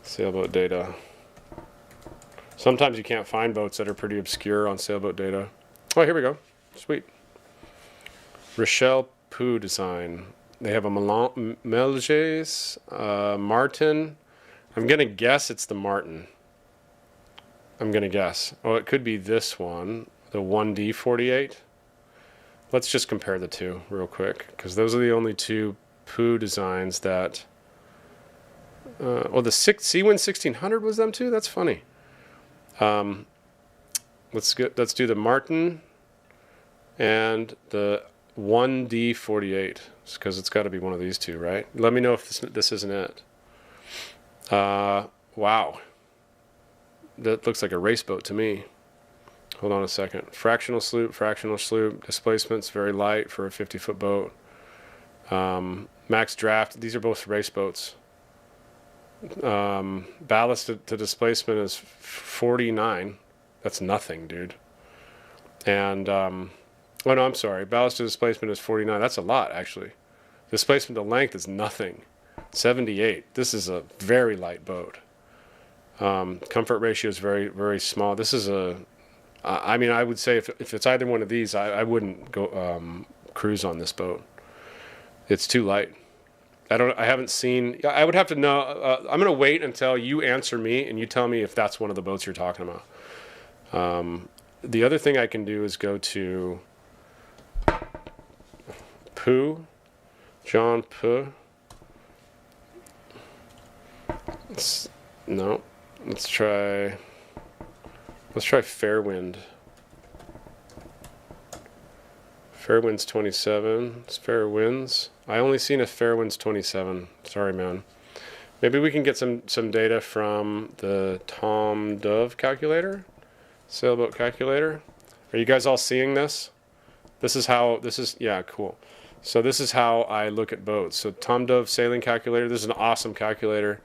Sailboat data. Sometimes you can't find boats that are pretty obscure on sailboat data. Oh, here we go. Sweet. Rochelle Poo design. They have a Melges, Martin. I'm going to guess it's the Martin. I'm going to guess. Oh, it could be this one. The 1D48. Let's just compare the two real quick, because those are the only two Poo designs that... the Seawind 1600 was them too? That's funny. Let's do the Martin and the 1D48, because it's got to be one of these two, right? Let me know if this isn't it. Wow. That looks like a race boat to me. hold on a second. Fractional sloop, displacement's very light for a 50-foot boat. Max draft, these are both race boats. Ballast to displacement is 49. That's nothing, dude. And, oh no, I'm sorry. Ballast to displacement is 49. That's a lot, actually. Displacement to length is nothing. 78. This is a very light boat. Comfort ratio is very, very small. This is a, I mean, I would say if it's either one of these, I wouldn't go cruise on this boat. It's too light. I haven't seen, I would have to know, I'm going to wait until you answer me and you tell me if that's one of the boats you're talking about. The other thing I can do is go to John Poo. No, let's try Fairwind. Fairwind's 27. It's Fairwinds. I only seen a Fairwind's 27. Sorry, man. Maybe we can get some data from the Tom Dove calculator, sailboat calculator. Are you guys all seeing this? Yeah, cool. So this is how I look at boats. So Tom Dove sailing calculator. This is an awesome calculator.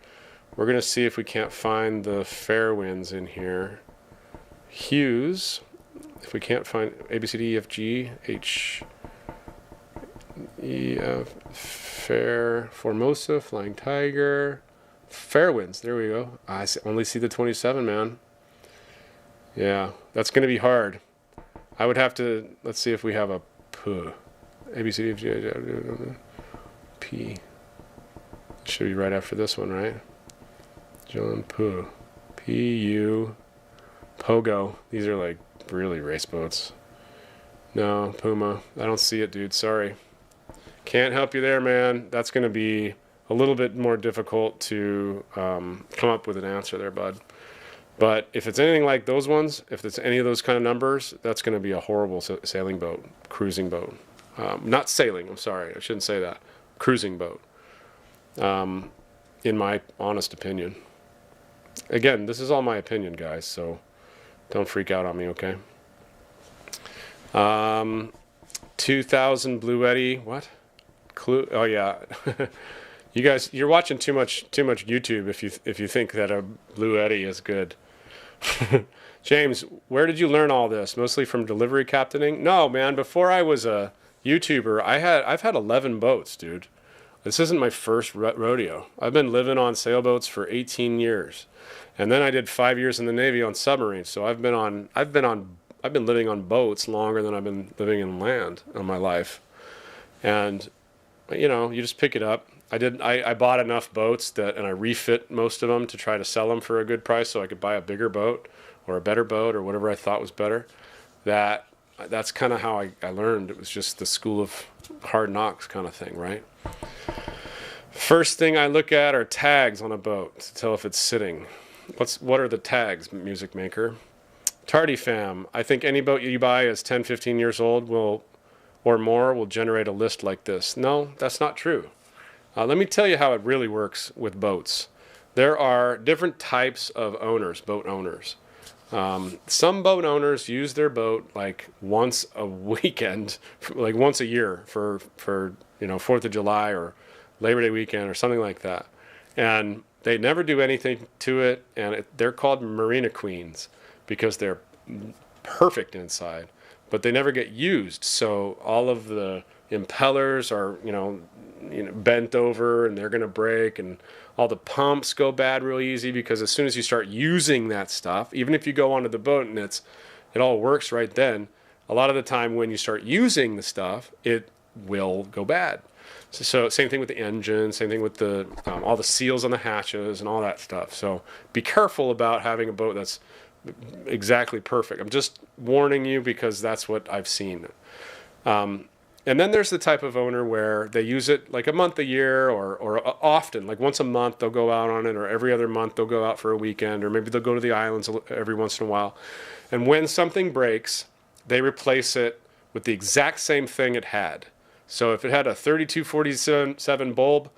We're gonna see if we can't find the Fairwinds in here. Hughes. If we can't find A, B, C, D, E, F, G, H, E, F, Fair, Formosa, Flying Tiger, Fairwinds. There we go. I only see the 27, man. Yeah, that's going to be hard. I would have to, let's see if we have a P. A, B, C, D, F, G, H, P. Should be right after this one, right? John P. P-U. Pogo. These are like really race boats. No, Puma. I don't see it, dude. Sorry. Can't help you there, man. That's going to be a little bit more difficult to come up with an answer there, bud. But if it's anything like those ones, if it's any of those kind of numbers, that's going to be a horrible sailing boat, cruising boat. Not sailing, I'm sorry. I shouldn't say that. Cruising boat. In my honest opinion. Again, this is all my opinion, guys, so don't freak out on me, okay? 2000 Blue Eddy. What? Clue? Oh yeah. You guys, you're watching too much YouTube if you think that a Blue Eddy is good. James, where did you learn all this? Mostly from delivery captaining? No, man. Before I was a YouTuber, I've had 11 boats, dude. This isn't my first rodeo. I've been living on sailboats for 18 years. And then I did 5 years in the Navy on submarines. So I've been living on boats longer than I've been living in land in my life. And you know, you just pick it up. I bought enough boats and I refit most of them to try to sell them for a good price so I could buy a bigger boat or a better boat or whatever I thought was better. That's kind of how I learned. It was just the school of hard knocks kind of thing, right? First thing I look at are tags on a boat to tell if it's sitting. What are the tags, music maker? Tardy fam. I think any boat you buy is 10, 15 years old or more will generate a list like this. No, that's not true. Let me tell you how it really works with boats. There are different types of owners, boat owners. Some boat owners use their boat like once a weekend, like once a year for 4th of July or Labor Day weekend or something like that. And they never do anything to it, and they're called Marina Queens because they're perfect inside, but they never get used. So all of the impellers are, bent over and they're going to break, and all the pumps go bad real easy because as soon as you start using that stuff, even if you go onto the boat and it all works right then, a lot of the time when you start using the stuff, it will go bad. So same thing with the engine, same thing with the all the seals on the hatches and all that stuff. So be careful about having a boat that's exactly perfect. I'm just warning you because that's what I've seen. And then there's the type of owner where they use it like a month a year or often, like once a month they'll go out on it, or every other month they'll go out for a weekend, or maybe they'll go to the islands every once in a while. And when something breaks, they replace it with the exact same thing it had. So if it had a 3247 bulb,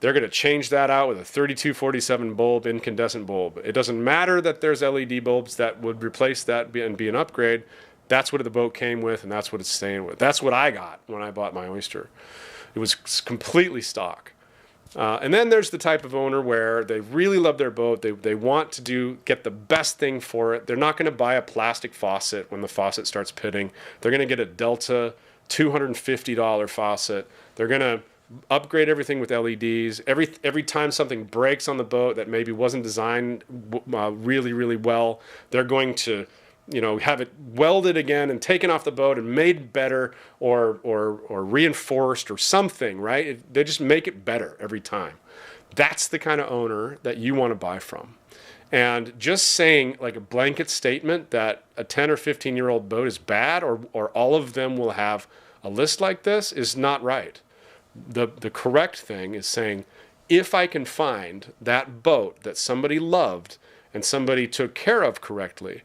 They're going to change that out with a 3247 bulb, incandescent bulb. It doesn't matter that there's LED bulbs that would replace that and be an upgrade. That's what the boat came with, and that's what it's staying with. That's what I got when I bought my Oyster. It was completely stock. And then there's the type of owner where they really love their boat. They want to get the best thing for it. They're not going to buy a plastic faucet when the faucet starts pitting. They're going to get a Delta $250 faucet. They're going to upgrade everything with LEDs. Every time something breaks on the boat that maybe wasn't designed really, really well, they're going to have it welded again and taken off the boat and made better or reinforced or something, right? They just make it better every time. That's the kind of owner that you want to buy from. And just saying like a blanket statement that a 10 or 15-year-old boat is bad or all of them will have a list like this is not right. The correct thing is saying, if I can find that boat that somebody loved and somebody took care of correctly,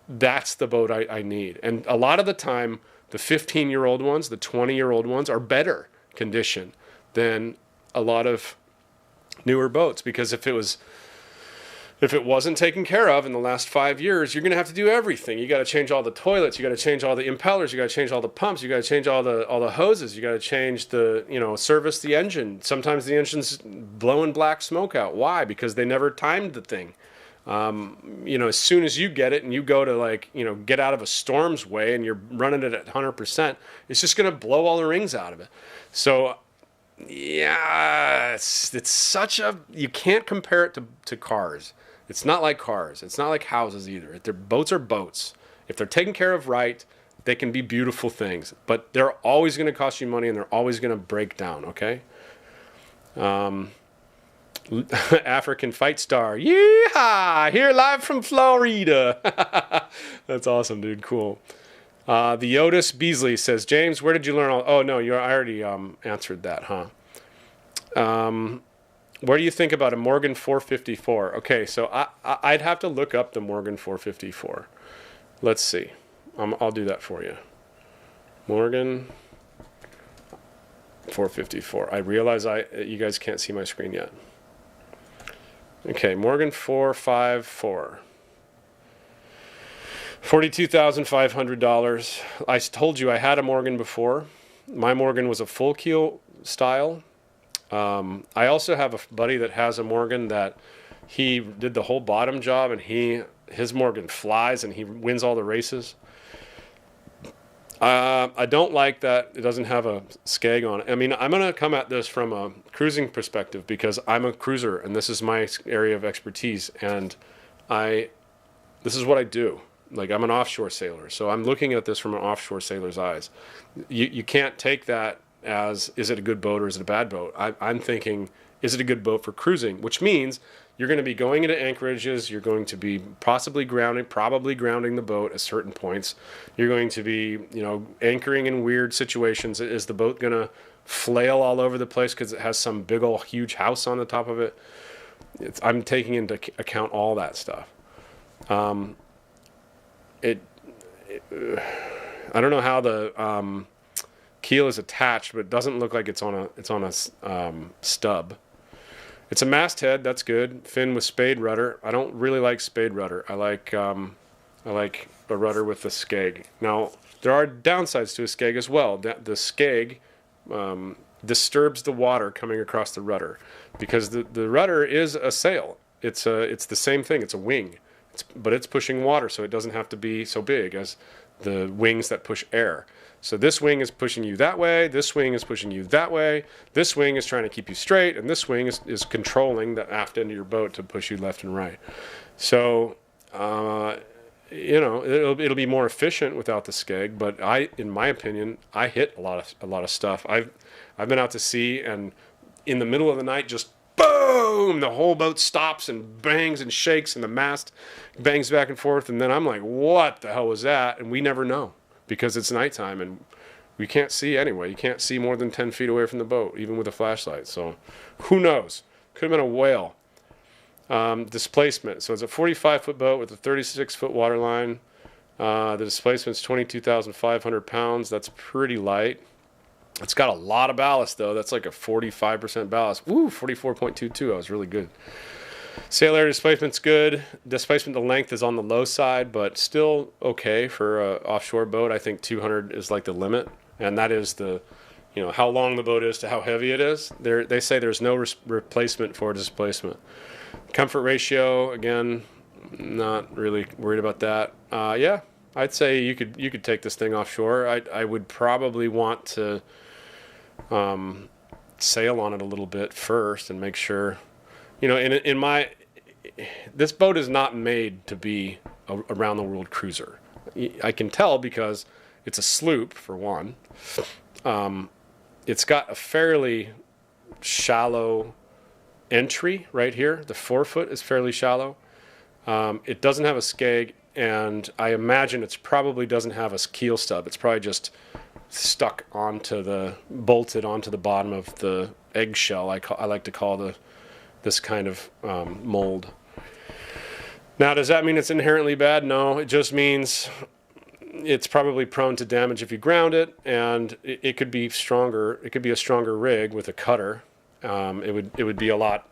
that's the boat I need. And a lot of the time, the 15-year-old ones, the 20-year-old ones are better condition than a lot of newer boats. Because if it wasn't taken care of in the last 5 years, you're going to have to do everything. You got to change all the toilets. You got to change all the impellers. You got to change all the pumps. You got to change all the hoses. You got to change service the engine. Sometimes the engine's blowing black smoke out. Why? Because they never timed the thing. As soon as you get it and you go to get out of a storm's way and you're running it at 100%, it's just going to blow all the rings out of it. So, yeah, it's such you can't compare it to cars. It's not like cars. It's not like houses either. Boats are boats. If they're taken care of right, they can be beautiful things. But they're always going to cost you money and they're always going to break down, okay? African Fight Star. Yeehaw! Here live from Florida. That's awesome, dude. Cool. The Otis Beasley says, James, where did you learn all... Oh, no, I already answered that, huh? What do you think about a Morgan 454? Okay, so I'd have to look up the Morgan 454. Let's see. I'll do that for you. Morgan 454. I realize you guys can't see my screen yet. Okay, Morgan 454. $42,500. I told you I had a Morgan before. My Morgan was a full keel style. I also have a buddy that has a Morgan that he did the whole bottom job, and his Morgan flies and he wins all the races. I don't like that it doesn't have a skeg on it. I mean, I'm going to come at this from a cruising perspective because I'm a cruiser and this is my area of expertise, and this is what I do. Like, I'm an offshore sailor, so I'm looking at this from an offshore sailor's eyes. You can't take that as, is it a good boat or is it a bad boat? I'm thinking, is it a good boat for cruising? Which means you're going to be going into anchorages. You're going to be probably grounding the boat at certain points. You're going to be, anchoring in weird situations. Is the boat going to flail all over the place because it has some big old huge house on the top of it? I'm taking into account all that stuff. I don't know how the keel is attached, but it doesn't look like it's on a stub. It's a masthead, that's good. Fin with spade rudder. I don't really like spade rudder. I like a rudder with the skeg. Now, there are downsides to a skeg as well. The skeg disturbs the water coming across the rudder because the rudder is a sail. It's the same thing. It's a wing, but it's pushing water, so it doesn't have to be so big as the wings that push air. So this wing is pushing you that way, this wing is pushing you that way, this wing is trying to keep you straight, and this wing is controlling the aft end of your boat to push you left and right. So, it'll be more efficient without the skeg, but in my opinion, I hit a lot of stuff. I've been out to sea, and in the middle of the night, just boom, the whole boat stops and bangs and shakes, and the mast bangs back and forth, and then I'm like, what the hell was that? And we never know, because it's nighttime and we can't see anyway. You can't see more than 10 feet away from the boat, even with a flashlight. So who knows? Could have been a whale. Displacement. So it's a 45-foot boat with a 36-foot water line. The displacement's 22,500 pounds. That's pretty light. It's got a lot of ballast, though. That's like a 45% ballast. Woo, 44.22. I was really good. Sail area displacement's good. Displacement to length is on the low side, but still okay for an offshore boat. I think 200 is like the limit, and that is the, how long the boat is to how heavy it is. They say there's no replacement for displacement. Comfort ratio, again, not really worried about that. Yeah, I'd say you could take this thing offshore. I would probably want to sail on it a little bit first and make sure, this boat is not made to be a around the world cruiser. I can tell because it's a sloop for one. It's got a fairly shallow entry right here. The forefoot is fairly shallow. It doesn't have a skeg, and I imagine it probably doesn't have a keel stub. It's probably just stuck bolted onto the bottom of the eggshell. I like to call this kind of mold. Now, does that mean it's inherently bad? No, it just means it's probably prone to damage if you ground it, and it could be stronger. It could be a stronger rig with a cutter. It would be a lot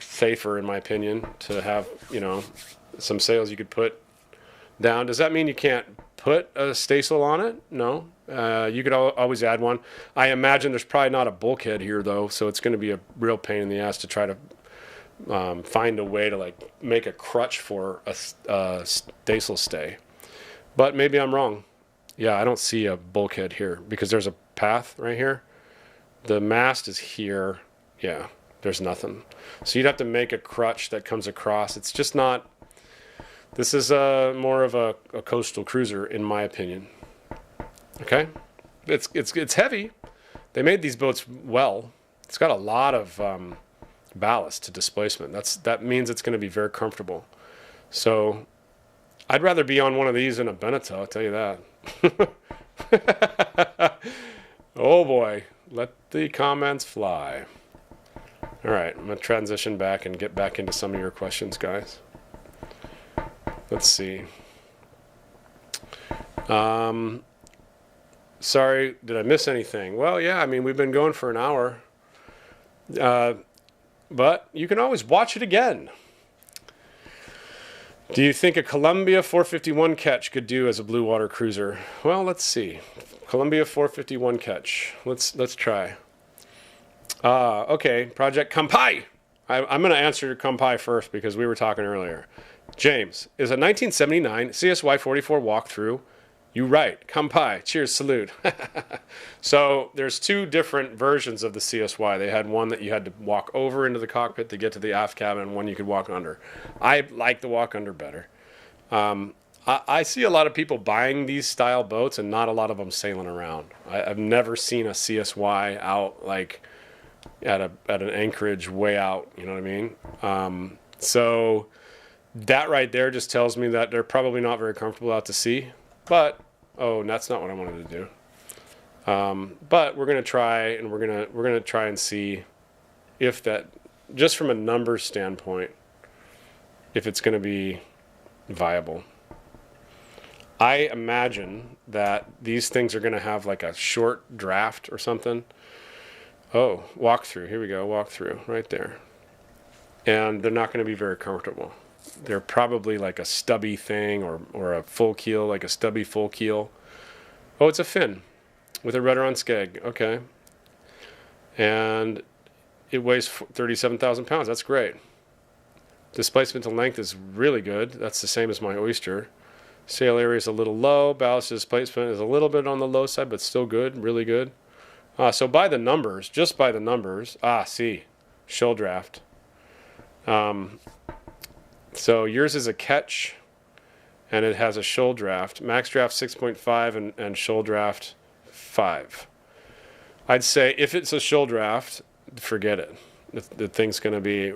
safer, in my opinion, to have some sails you could put down. Does that mean you can't put a staysail on it? No. You could always add one. I imagine there's probably not a bulkhead here, though, so it's going to be a real pain in the ass to try to find a way to make a crutch for a staysail stay. But maybe I'm wrong. Yeah, I don't see a bulkhead here because there's a path right here. The mast is here. Yeah, there's nothing. So you'd have to make a crutch that comes across. It's just not. This is more of a coastal cruiser, in my opinion. Okay, it's heavy. They made these boats well. It's got a lot of ballast to displacement. That means it's going to be very comfortable. So I'd rather be on one of these than a Beneteau, I'll tell you that. Oh boy, let the comments fly. All right, I'm going to transition back and get back into some of your questions, guys. Let's see. Sorry, did I miss anything? Well, yeah, I mean, we've been going for an hour. But you can always watch it again. Do you think a Columbia 451 catch could do as a blue water cruiser? Well, let's see. Columbia 451 catch. Let's try. Okay, Project Kampai. I'm going to answer your Kampai first because we were talking earlier. James, is a 1979 CSY 44 walkthrough? You right. Kampai. Cheers. Salute. So there's two different versions of the CSY. They had one that you had to walk over into the cockpit to get to the aft cabin, and one you could walk under. I like the walk under better. I see a lot of people buying these style boats and not a lot of them sailing around. I've never seen a CSY out like at an anchorage way out. You know what I mean? So that right there just tells me that they're probably not very comfortable out to sea. But that's not what I wanted to do. But we're gonna try, and we're gonna try and see if that, just from a numbers standpoint, if it's gonna be viable. I imagine that these things are gonna have like a short draft or something. Oh, walkthrough. Here we go. Walkthrough right there. And they're not gonna be very comfortable. They're probably like a stubby thing or a full keel, like a stubby full keel. Oh, it's a fin with a rudder on skeg. Okay. And it weighs 37,000 pounds. That's great. Displacement to length is really good. That's the same as my Oyster. Sail area is a little low. Ballast displacement is a little bit on the low side, but still good, really good. So by the numbers, just by the numbers, see, shoal draft. So yours is a catch, and it has a shoal draft. Max draft 6.5 and shoal draft 5. I'd say if it's a shoal draft, forget it. The thing's going to be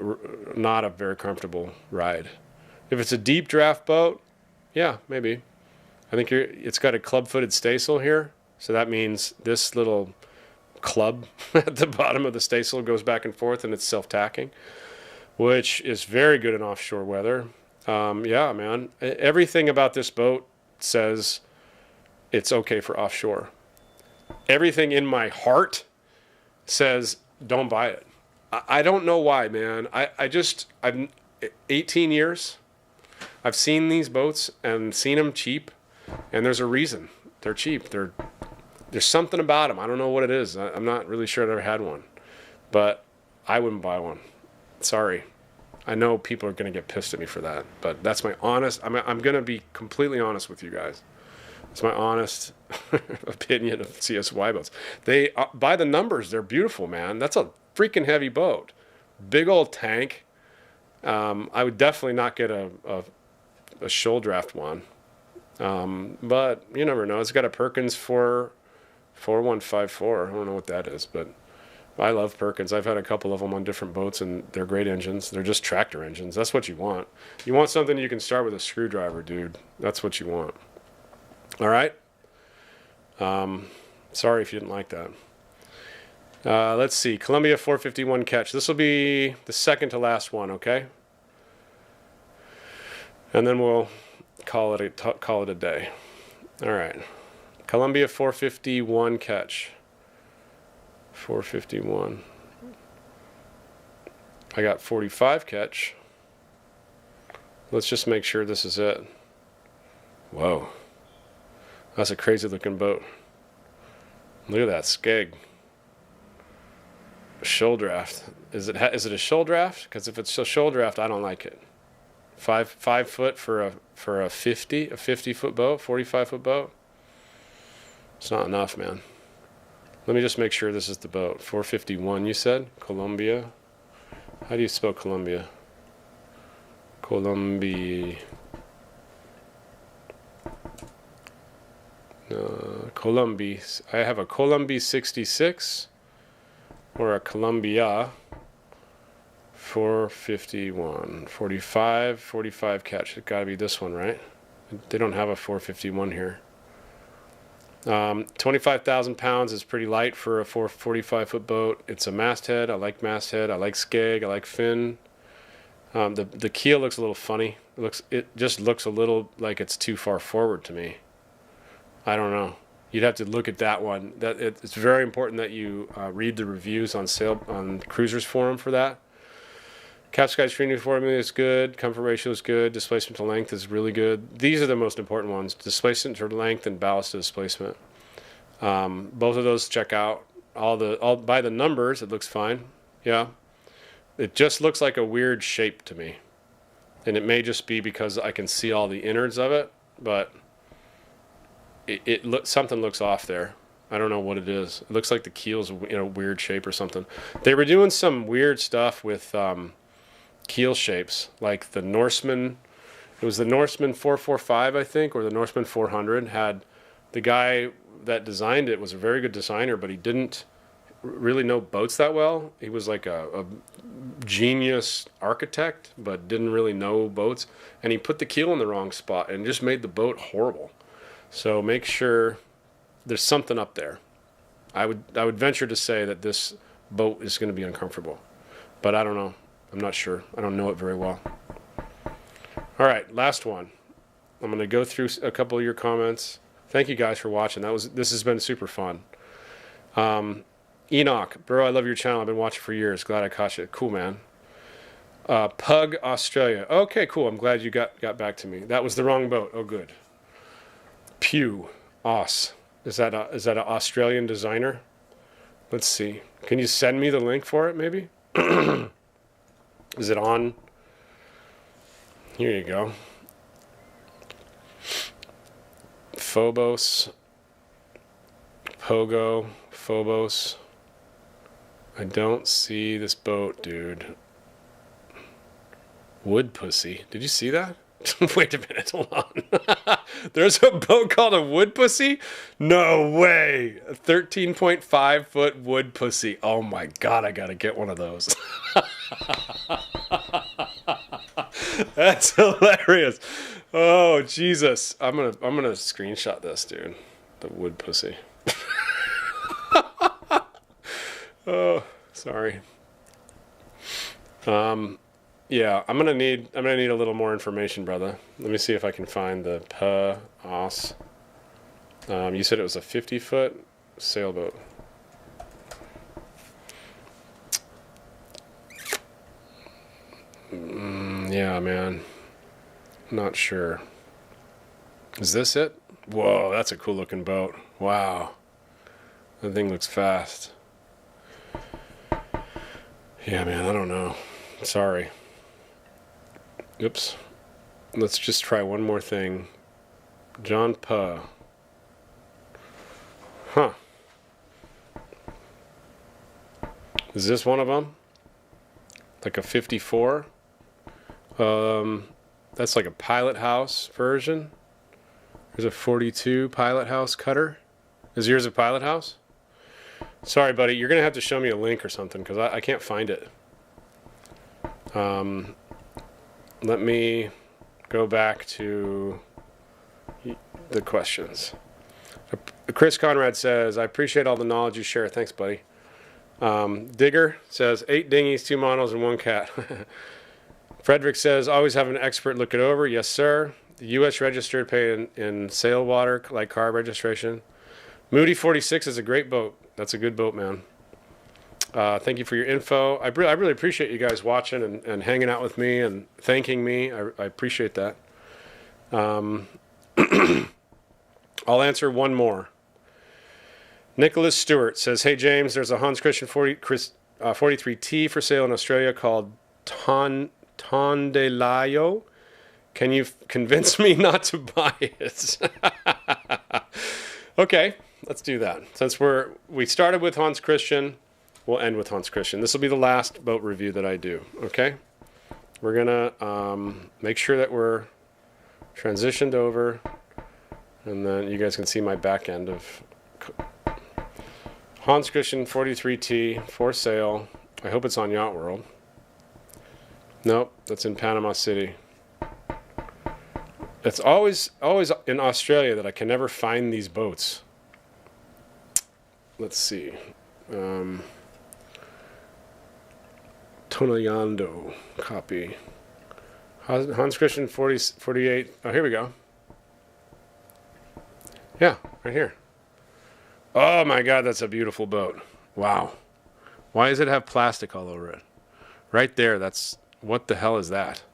not a very comfortable ride. If it's a deep draft boat, yeah, maybe. I think it's got a club-footed staysail here, so that means this little club at the bottom of the staysail goes back and forth, and it's self-tacking, which is very good in offshore weather. Yeah, man. Everything about this boat says it's okay for offshore. everything in my heart says don't buy it. I don't know why, man. I've 18 years. I've seen these boats and seen them cheap, and there's a reason. They're cheap. There's something about them. I don't know what it is. I'm not really sure I've ever had one, but I wouldn't buy one. Sorry. I know people are going to get pissed at me for that, but that's my honest, I'm going to be completely honest with you guys. It's my honest opinion of CSY boats. They, by the numbers, they're beautiful, man. That's a freaking heavy boat. Big old tank. I would definitely not get a shoal draft one. But you never know. It's got a Perkins 4154. I don't know what that is, but I love Perkins. I've had a couple of them on different boats, and they're great engines. They're just tractor engines. That's what you want. You want something you can start with a screwdriver, dude. That's what you want. All right? Sorry if you didn't like that. Let's see. Columbia 451 catch. This will be the second to last one, okay? And then we'll call it a day. All right. Columbia 451 catch. 451. I got 45 catch. Let's just make sure this is it. Whoa. That's a crazy looking boat. Look at that skeg. Shoal draft. Is it a shoal draft? Because if it's a shoal draft, I don't like it. 5 foot for a 50 foot boat, 45 foot boat. It's not enough, man. Let me just make sure this is the boat. 451, you said? Columbia. How do you spell Columbia? Columbia. Columbia. I have a Columbia 66 or a Columbia 451. 45 catch. It's got to be this one, right? They don't have a 451 here. 25,000 pounds is pretty light for a 45 foot boat. It's a masthead. I like masthead. I like skeg. I like fin. The keel looks a little funny. It just looks a little like it's too far forward to me. I don't know. You'd have to look at that one. It's very important that you read the reviews on Cruisers Forum for that. Capsky screening formula is good. Comfort ratio is good. Displacement to length is really good. These are the most important ones. Displacement to length and ballast to displacement. Both of those check out. All by the numbers, it looks fine. Yeah. It just looks like a weird shape to me. And it may just be because I can see all the innards of it, but something looks off there. I don't know what it is. It looks like the keel's in a weird shape or something. They were doing some weird stuff with keel shapes, like the Norseman. It was the Norseman 445, I think, or the Norseman 400. Had the guy that designed it was a very good designer, but he didn't really know boats that well. He was like a genius architect, but didn't really know boats. And he put the keel in the wrong spot and just made the boat horrible. So make sure there's something up there. I would venture to say that this boat is going to be uncomfortable, but I don't know. I'm not sure. I don't know it very well. All right, last one. I'm going to go through a couple of your comments. Thank you guys for watching. This has been super fun. Enoch, bro, I love your channel. I've been watching for years. Glad I caught you. Cool, man. Pug Australia. Okay, cool. I'm glad you got back to me. That was the wrong boat. Oh, good. Pew. Os. Is that an Australian designer? Let's see. Can you send me the link for it, maybe? Is it on? Here you go. Phobos. Pogo. Phobos. I don't see this boat, dude. Wood Pussy. Did you see that? Wait a minute, hold on. There's a boat called a Wood Pussy? No way. A 13.5 foot Wood Pussy. Oh my God, I gotta get one of those. That's hilarious. Oh Jesus. I'm gonna screenshot this, dude. The Wood Pussy. Oh, sorry. Yeah, I'm gonna need a little more information, brother. Let me see if I can find the POS. You said it was a 50 foot. sailboat. Yeah, man. Not sure. Is this it? Whoa, that's a cool looking boat. Wow. That thing looks fast. Yeah, man, I don't know. Sorry. Oops. Let's just try one more thing. John Puh. Huh. Is this one of them? Like a 54? That's like a pilot house version. There's a 42 pilot house cutter. Is yours a pilot house? Sorry, buddy. You're going to have to show me a link or something because I can't find it. Let me go back to the questions. Chris Conrad says, I appreciate all the knowledge you share. Thanks, buddy. Digger says, 8 dinghies, 2 monos, and 1 cat. Frederick says, always have an expert look it over. Yes, sir. The U.S. registered, pay in sailwater, like car registration. Moody 46 is a great boat. That's a good boat, man. Thank you for your info. I really appreciate you guys watching and hanging out with me and thanking me. I appreciate that. I'll answer one more. Nicholas Stewart says, hey, James, there's a Hans Christian 43T for sale in Australia called Tondelayo. Can you convince me not to buy it? Okay, let's do that. Since we started with Hans Christian, we'll end with Hans Christian. This will be the last boat review that I do, okay? We're going to make sure that we're transitioned over, and then you guys can see my back end of Hans Christian 43T for sale. I hope it's on YachtWorld. Nope, that's in Panama City. It's always in Australia that I can never find these boats. Let's see. Tonayando copy. Hans Christian 48. Oh, here we go. Yeah, right here. Oh my God, that's a beautiful boat. Wow. Why does it have plastic all over it? Right there, what the hell is that?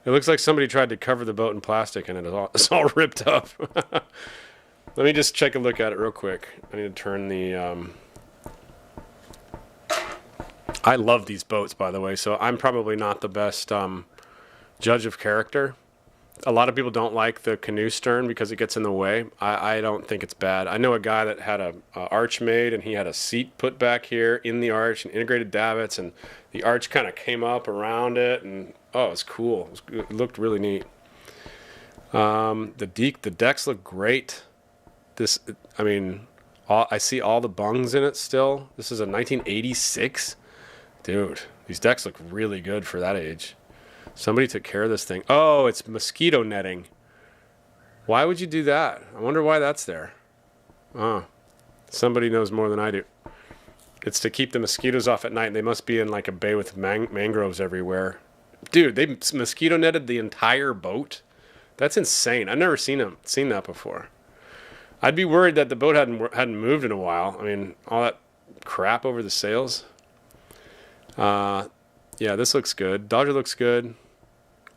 It looks like somebody tried to cover the boat in plastic and it's all ripped up. Let me just take a look at it real quick. I need to turn the... I love these boats, by the way, so I'm probably not the best judge of character. A lot of people don't like the canoe stern because it gets in the way. I don't think it's bad. I know a guy that had a arch made, and he had a seat put back here in the arch and integrated davits, and the arch kind of came up around it, and oh, it was cool. It looked really neat. The decks look great. I see all the bungs in it still. This is a 1986. Dude, these decks look really good for that age. Somebody took care of this thing. Oh, it's mosquito netting. Why would you do that? I wonder why that's there. Oh, somebody knows more than I do. It's to keep the mosquitoes off at night. They must be in like a bay with mangroves everywhere. Dude, they mosquito netted the entire boat? That's insane. I've never seen that before. I'd be worried that the boat hadn't moved in a while. I mean, all that crap over the sails. Yeah, this looks good. Dodger looks good.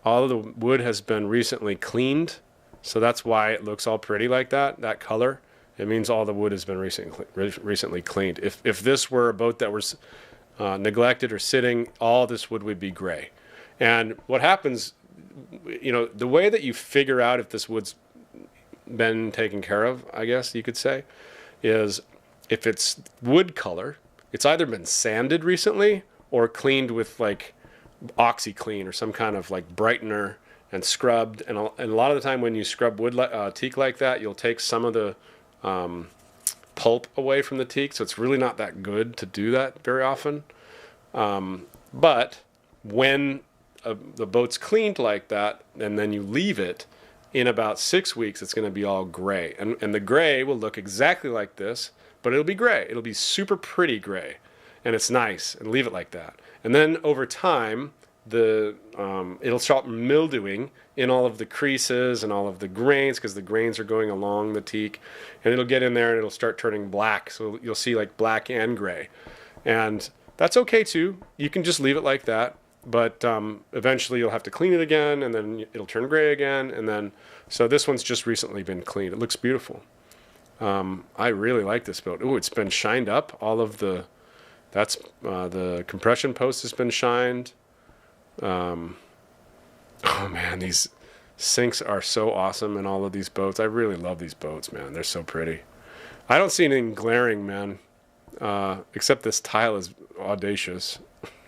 All of the wood has been recently cleaned, so that's why it looks all pretty like that color. It means all the wood has been recently cleaned. If this were a boat that was neglected or sitting, all this wood would be gray. And what happens, the way that you figure out if this wood's been taken care of, I guess you could say, is if it's wood color, it's either been sanded recently or cleaned with like OxyClean or some kind of like brightener and scrubbed. And a lot of the time when you scrub wood teak like that, you'll take some of the pulp away from the teak. So it's really not that good to do that very often. But when the boat's cleaned like that and then you leave it, in about 6 weeks, it's going to be all gray. And the gray will look exactly like this, but it'll be gray. It'll be super pretty gray. And it's nice, and leave it like that. And then over time, it'll start mildewing in all of the creases and all of the grains, because the grains are going along the teak, and it'll get in there and it'll start turning black. So you'll see like black and gray, and that's okay too. You can just leave it like that, but eventually you'll have to clean it again, and then it'll turn gray again, and then so this one's just recently been cleaned. It looks beautiful. I really like this boat. Oh, it's been shined up. All of the the compression post has been shined. Oh man, these sinks are so awesome in all of these boats. I really love these boats, man. They're so pretty. I don't see anything glaring, man, except this tile is audacious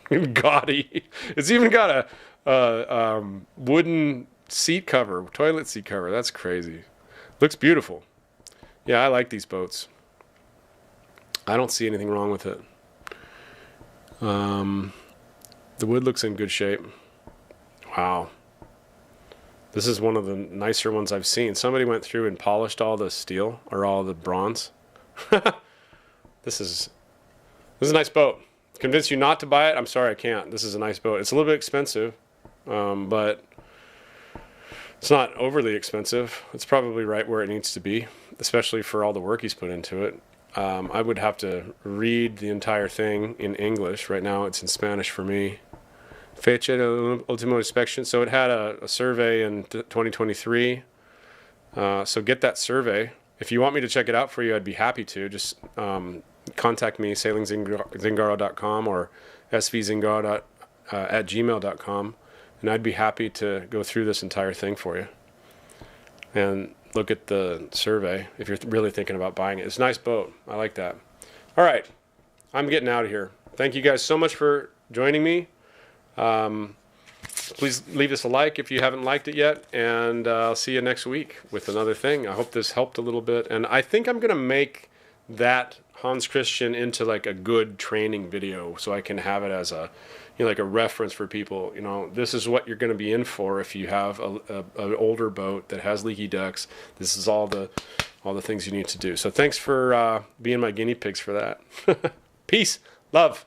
and gaudy. It's even got a wooden seat cover, toilet seat cover. That's crazy. Looks beautiful. Yeah, I like these boats. I don't see anything wrong with it. The wood looks in good shape. Wow. This is one of the nicer ones I've seen. Somebody went through and polished all the steel, or all the bronze. This is a nice boat. Convince you not to buy it? I'm sorry, I can't. This is a nice boat. It's a little bit expensive, but it's not overly expensive. It's probably right where it needs to be, especially for all the work he's put into it. I would have to read the entire thing in English. Right now it's in Spanish for me. Fecha de última inspection. So it had a survey in 2023. So get that survey. If you want me to check it out for you, I'd be happy to. Just contact me, sailingzingaro.com or svzingaro@gmail.com, and I'd be happy to go through this entire thing for you and look at the survey if you're really thinking about buying it. It's a nice boat. I like that. All right. I'm getting out of here. Thank you guys so much for joining me. Please leave us a like if you haven't liked it yet, and I'll see you next week with another thing. I hope this helped a little bit, and I think I'm going to make that Hans Christian into like a good training video, so I can have it as a, like a reference for people. This is what you're going to be in for if you have an older boat that has leaky decks. This is all the things you need to do. So thanks for being my guinea pigs for that. Peace, love.